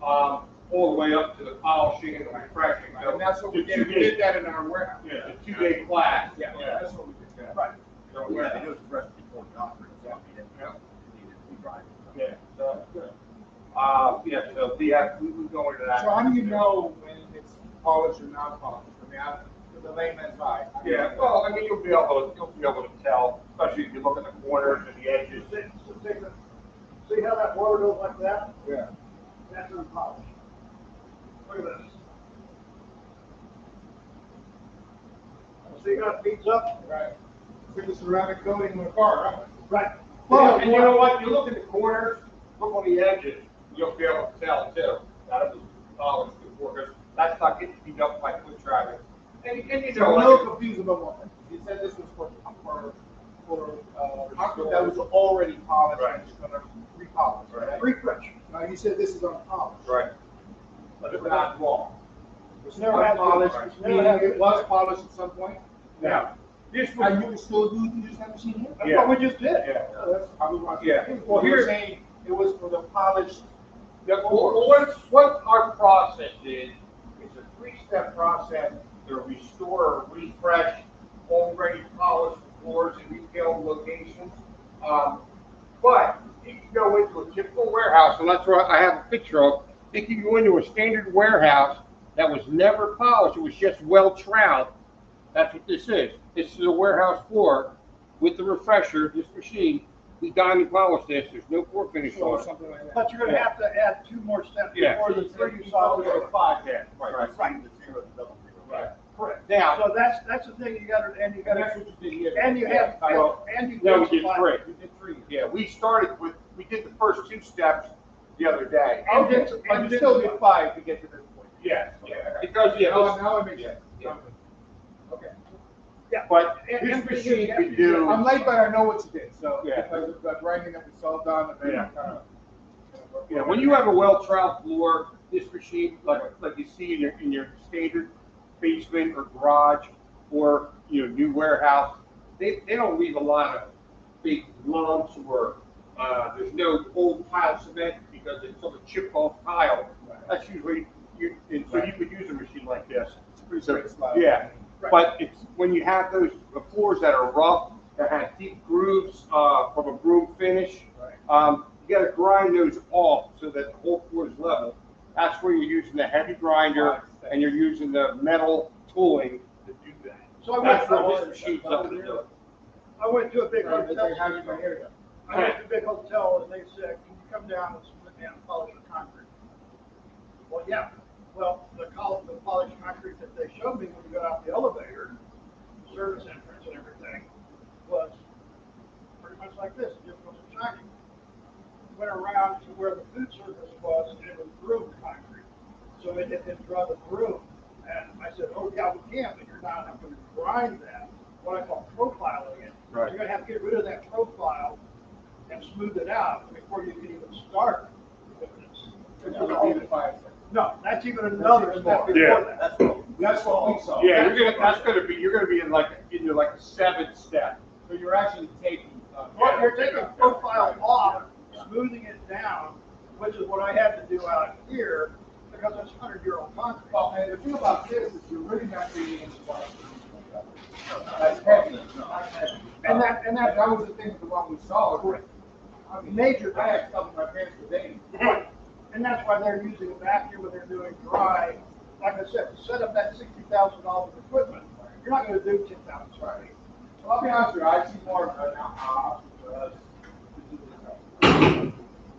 Speaker 3: all the way up to the polishing and the refreshing. So
Speaker 5: And that's what we
Speaker 3: the
Speaker 5: did, we
Speaker 3: 2-day
Speaker 5: did that in our warehouse.
Speaker 3: Yeah, the 2-day class.
Speaker 5: Yeah, that's what we did. Yeah.
Speaker 1: Right.
Speaker 3: So,
Speaker 5: Yeah,
Speaker 3: yeah,
Speaker 5: it was fresh before concrete, so I mean,
Speaker 3: Yeah.
Speaker 5: it needed to be grinded.
Speaker 3: yeah, so, yeah, so we go into that.
Speaker 5: So how do you know when it's polished or not polished? I mean, for the layman's eye. how do you
Speaker 3: Yeah,
Speaker 5: know?
Speaker 3: well, I mean, you'll be able to tell, especially if you look at the corners and the edges.
Speaker 1: See how that water goes like that?
Speaker 5: Yeah.
Speaker 1: That's unpolished. Look at this. See how it feeds up?
Speaker 5: Right. It's like a ceramic coating in a car, huh?
Speaker 1: Right.
Speaker 3: Well, and you know what, you look at the corners, look on the edges, you'll be able to tell too, that it was polished before, because that's not getting beat up by foot traffic. And you
Speaker 5: So
Speaker 3: know,
Speaker 5: I'm a little
Speaker 3: like,
Speaker 5: confused about one thing. You said this was for concrete that was already polished and it's gonna repolish, right?
Speaker 1: Refresh.
Speaker 5: Now, you said this is unpolished.
Speaker 3: right,
Speaker 5: But it's not raw.
Speaker 1: It's never had.
Speaker 5: Unpolished,
Speaker 1: It's
Speaker 5: meaning
Speaker 1: never had.
Speaker 5: it was polished at some point?
Speaker 3: now, this
Speaker 5: Now, you
Speaker 3: was,
Speaker 5: can still use that machine here?
Speaker 1: That's
Speaker 3: Yeah.
Speaker 1: what we just did.
Speaker 3: yeah.
Speaker 5: So that's how we want to.
Speaker 3: Yeah.
Speaker 5: Well,
Speaker 3: Well,
Speaker 5: you're
Speaker 3: here-
Speaker 5: saying it was for the polished.
Speaker 3: What our process is, it's a 3-step process to restore or refresh already polished floors in retail locations. But you can go into a typical warehouse, and that's what I have a picture of. If you go into a standard warehouse that was never polished, it was just well troweled. That's what this is. This is a warehouse floor with the refresher, this machine. We diamond polish this. There's no pour finish
Speaker 5: Or
Speaker 3: on it.
Speaker 5: something like that.
Speaker 1: But you're gonna have to add 2 more steps
Speaker 3: Yeah.
Speaker 1: before the 3 you saw.
Speaker 5: Or 5.
Speaker 3: Yeah, right.
Speaker 5: Right.
Speaker 1: Correct.
Speaker 3: Now,
Speaker 1: So that's the thing you gotta, and you
Speaker 5: And that's
Speaker 1: gotta,
Speaker 5: what you did here.
Speaker 1: and you have,
Speaker 3: Well,
Speaker 1: and you.
Speaker 3: no, we did
Speaker 1: densify-
Speaker 3: 3.
Speaker 5: You did 3.
Speaker 3: Yeah, we did the first 2 steps the other day.
Speaker 1: And
Speaker 5: Okay,
Speaker 1: densify-
Speaker 5: but you still did 5 to get to this point.
Speaker 3: Yeah, yeah, because, yeah,
Speaker 5: Now it makes sense.
Speaker 3: Yeah.
Speaker 5: Okay.
Speaker 1: Yeah.
Speaker 3: but
Speaker 1: And-
Speaker 3: this
Speaker 1: and
Speaker 3: machine
Speaker 1: you-
Speaker 3: could do,
Speaker 5: I'm late, but I know what you did, so,
Speaker 3: Yeah.
Speaker 5: because of the grinding that we saw done, and then
Speaker 3: Yeah.
Speaker 5: kind of.
Speaker 3: yeah, when you have a well-troweled floor, this machine, like you see in your standard basement or garage or, new warehouse, they don't leave a lot of big lumps or, there's no old tile cement because it's sort of chipped off tile. That's usually, and so you could use a machine like this.
Speaker 5: It's a pretty straight slide.
Speaker 3: Yeah,
Speaker 1: Right.
Speaker 3: but it's when you have those floors that are rough, that have deep grooves from a broom finish,
Speaker 5: Right.
Speaker 3: you gotta grind those off so that the whole floor is level. That's where you're using the heavy grinder and you're using the metal tooling to do that.
Speaker 1: So
Speaker 3: That's what this machine's up to do.
Speaker 1: I went to a big
Speaker 5: How did
Speaker 1: hotel.
Speaker 5: my hair go?
Speaker 1: I went to a big hotel and they said, can you come down and split down and polish the concrete? Well, yeah. Well, the polished concrete that they showed me when we got out the elevator, the service entrance and everything, was pretty much like this. It just wasn't shiny. Went around to where the food service was and it was groomed concrete. So it didn't draw the groove. And I said, oh yeah, we can, but you're not going to grind that. What I call profiling it.
Speaker 3: Right.
Speaker 1: You're going to have to get rid of that profile and smooth it out before you can even start with this.
Speaker 5: It's a whole 5.
Speaker 1: No, that's even another
Speaker 5: even
Speaker 1: step
Speaker 5: more.
Speaker 1: before
Speaker 3: Yeah.
Speaker 1: that.
Speaker 5: That's what we saw.
Speaker 3: Yeah, you're gonna be in like a 7th step.
Speaker 5: So you're actually taking.
Speaker 1: Well, you're taking profile off, smoothing it down, which is what I had to do out here, because it's 100-year-old concrete.
Speaker 5: Well, and the thing about this is you're really not being able to buy. That's heavy. That's heavy. And that was the thing with the one we saw.
Speaker 1: Correct.
Speaker 5: I mean,
Speaker 1: Major
Speaker 5: I had stuff in my pants today.
Speaker 1: And that's why they're using a vacuum when they're doing dry. Like I said, to set up that $60,000 of equipment, you're not gonna do 10,000 square feet.
Speaker 5: So I'll be honest with you, I see more now.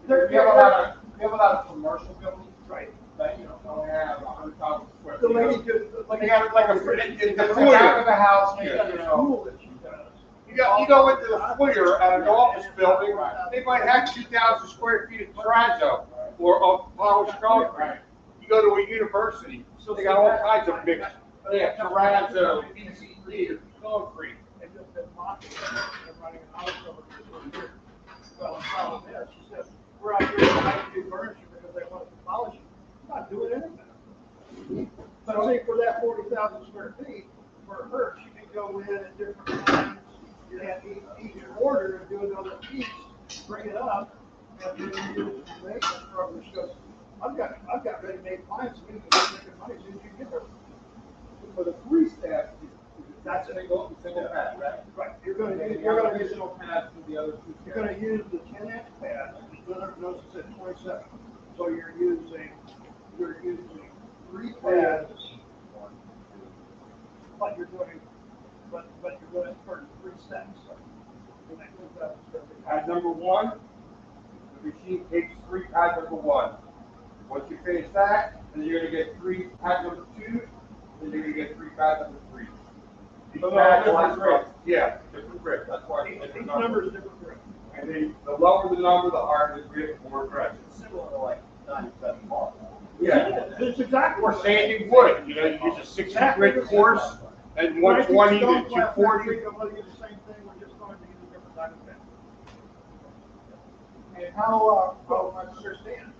Speaker 5: We have a lot of commercial buildings,
Speaker 1: Right.
Speaker 5: that, don't have 100,000 square
Speaker 1: The
Speaker 5: feet.
Speaker 1: lady just,
Speaker 5: Like they have like a,
Speaker 3: In
Speaker 5: in
Speaker 3: the
Speaker 5: the
Speaker 3: foyer.
Speaker 5: back of the house,
Speaker 1: she's
Speaker 5: you
Speaker 1: got a
Speaker 5: know.
Speaker 1: school that she does.
Speaker 3: You go into the foyer at an office building, they might have 2,000 square feet of terrazzo or of polished concrete. You go to a university, they got all kinds of mixed, they have terrazzo, PCD, concrete.
Speaker 1: They've just been mocking her and running an auto cover for 20 years. Well, the problem is, she says, we're out here trying to do furniture because they want to polish it. I'm not doing anything. So see, for that 40,000 square feet, for her, she can go in at different times, and each order and do another piece, bring it up, and then do the maintenance program. She goes, I've got ready-made clients, we can make money as soon as you get there.
Speaker 5: For the free staff,
Speaker 1: That's
Speaker 5: that's
Speaker 1: it.
Speaker 5: single pad, right?
Speaker 1: Right, you're gonna
Speaker 5: And
Speaker 1: use,
Speaker 5: then
Speaker 1: you're
Speaker 5: the
Speaker 1: gonna use,
Speaker 5: additional pads for the other two.
Speaker 1: you're gonna use the 10-inch pad, notice it said 27. So you're using 3 pads, but you're doing it for 3 steps. And that comes out to
Speaker 3: Pad number 1, the machine takes 3 pad number 1. Once you finish that, then you're gonna get 3 pad number 2, then you're gonna get 3 pad number 3. Each
Speaker 5: So
Speaker 3: pad
Speaker 5: they're
Speaker 3: will
Speaker 5: different
Speaker 3: have- Yeah, different grip, that's why it's
Speaker 1: each
Speaker 3: different
Speaker 1: number
Speaker 3: numbers.
Speaker 1: is different grip.
Speaker 3: And then the lower the number, the higher the grip, the more aggressive.
Speaker 6: Similar to like 97 bar.
Speaker 3: Yeah.
Speaker 1: It's exactly.
Speaker 3: Or sanding wood, you use a 60 grit course, and 120 to 240.
Speaker 1: I'm gonna use the same thing, we're just going to use a different type of pad.
Speaker 5: And how
Speaker 1: much
Speaker 5: much,
Speaker 1: understand?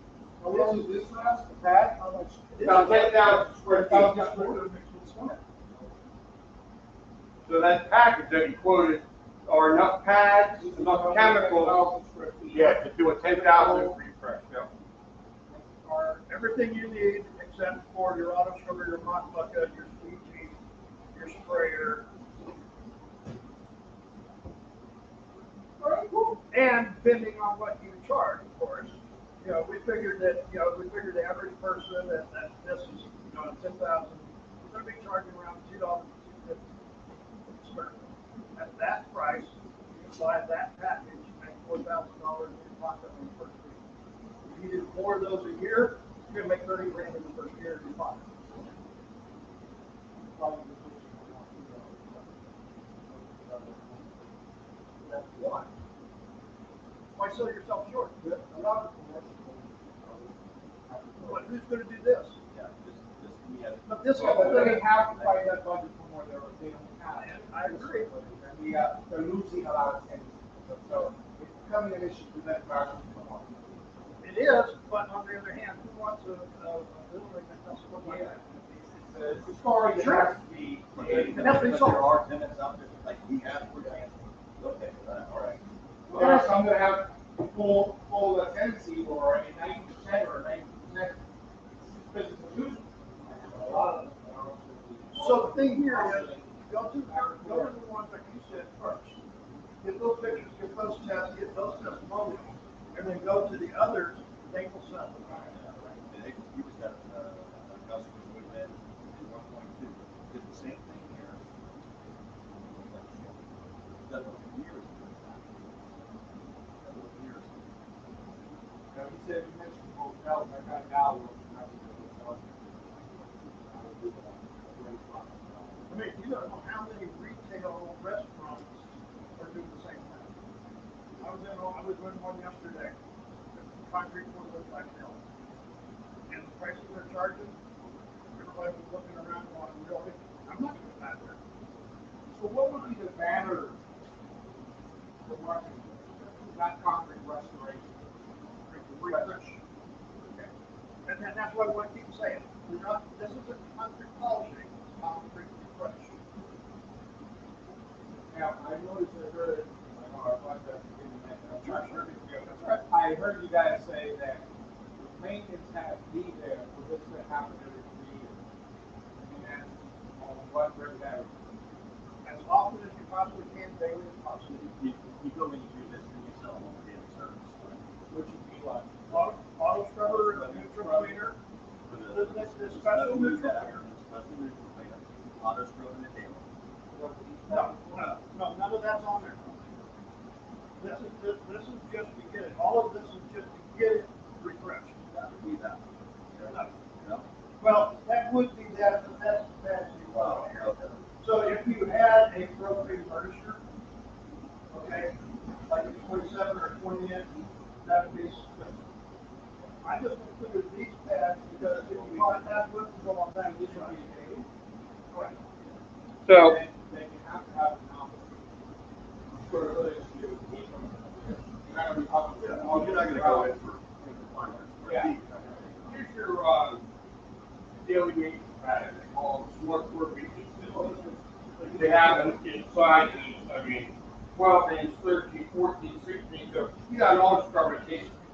Speaker 5: how long does this last, the pad, how much?
Speaker 3: About 10,000 square feet.
Speaker 5: 10,000 square feet.
Speaker 3: So that package that you quoted are enough pads, enough chemicals,
Speaker 5: 10,000 square feet.
Speaker 3: yeah, to do a 10,000 refresh, yeah.
Speaker 1: Are everything you need except for your auto scrubber, your mop bucket, your squeegee, your sprayer. And depending on what you charge, of course. We figured that, the average person that this is, 10,000, we're gonna be charging around $2.50 square foot. At that price, you can buy that package, make $4,000 in your pocket on the first week. If you do 4 of those a year, you're gonna make 30 grand in the first year in your pocket. That's one. Why sell yourself short?
Speaker 5: A lot of commercial.
Speaker 1: But who's gonna do this?
Speaker 6: Yeah, just me as.
Speaker 1: But this
Speaker 5: Well,
Speaker 1: whole
Speaker 5: but they
Speaker 1: thing,
Speaker 5: have to fight that budget for more, they don't have.
Speaker 1: I agree.
Speaker 5: And they're losing a lot of things. So it's becoming an issue for them to actually come on.
Speaker 1: it is, but on the other hand, who wants a building that doesn't look like that?
Speaker 5: It's a story that has to be.
Speaker 1: And that's what he
Speaker 6: But
Speaker 1: sold.
Speaker 6: there are tenants out there, like we have, we're saying, okay, all right.
Speaker 5: There are some that have full tenancy or a 90% or a 90% business as usual. A lot of them.
Speaker 1: So the thing here is, go to the ones that you said first. Get those pictures, get those tests, get those testimonials, and then go to the others, they will sell.
Speaker 6: And we just had a customer who went in 1.2, did the same thing here. Done it for years.
Speaker 5: Now, he said, you mentioned hotels, I got now, hotels.
Speaker 1: I mean, you don't know how many retail restaurants are doing the same thing. I was in one yesterday, concrete floor was like hell. And the prices they're charging, everybody was looking around going, really? I'm not gonna buy there.
Speaker 5: So what would be the banner for marketing, not concrete restoration?
Speaker 1: Refresh. Okay. And that's what I want to keep saying. This isn't concrete polishing, it's concrete refresh.
Speaker 5: Now, I noticed I heard, I apologize for getting that.
Speaker 1: Sure.
Speaker 5: I heard you guys say that maintenance has to be there for this to happen every 3 years. And that's on what we're having.
Speaker 1: As often as you possibly can, daily as possible.
Speaker 6: You go in, you do this, and you sell them on daily service.
Speaker 5: Which would be like,
Speaker 1: Auto scrubber, a neutral cleaner, this special neutral cleaner.
Speaker 6: Special neutral cleaner, auto scrub in the daily.
Speaker 1: No, none of that's on there. This is just to get it, all of this is just to get it refreshed.
Speaker 6: That would be that. No?
Speaker 1: Well, that would be that, but that's the
Speaker 6: Wow, okay.
Speaker 1: So if you had a propane burnisher, okay, like a 27 or 20 inch, that would be sufficient. I just included these pads because if you want that with the long time, this would be a correct.
Speaker 3: So,
Speaker 5: they can have to have an office. Square footage to keep them. You're not gonna be talking to them.
Speaker 6: Well, you're not gonna go in for 500 square
Speaker 5: Yeah.
Speaker 6: feet.
Speaker 3: here's your, daily maintenance pattern, they call them smart work maintenance systems. They have them inside, I mean, 12 inch, 13, 14, 16, so you got an auto scrubber that takes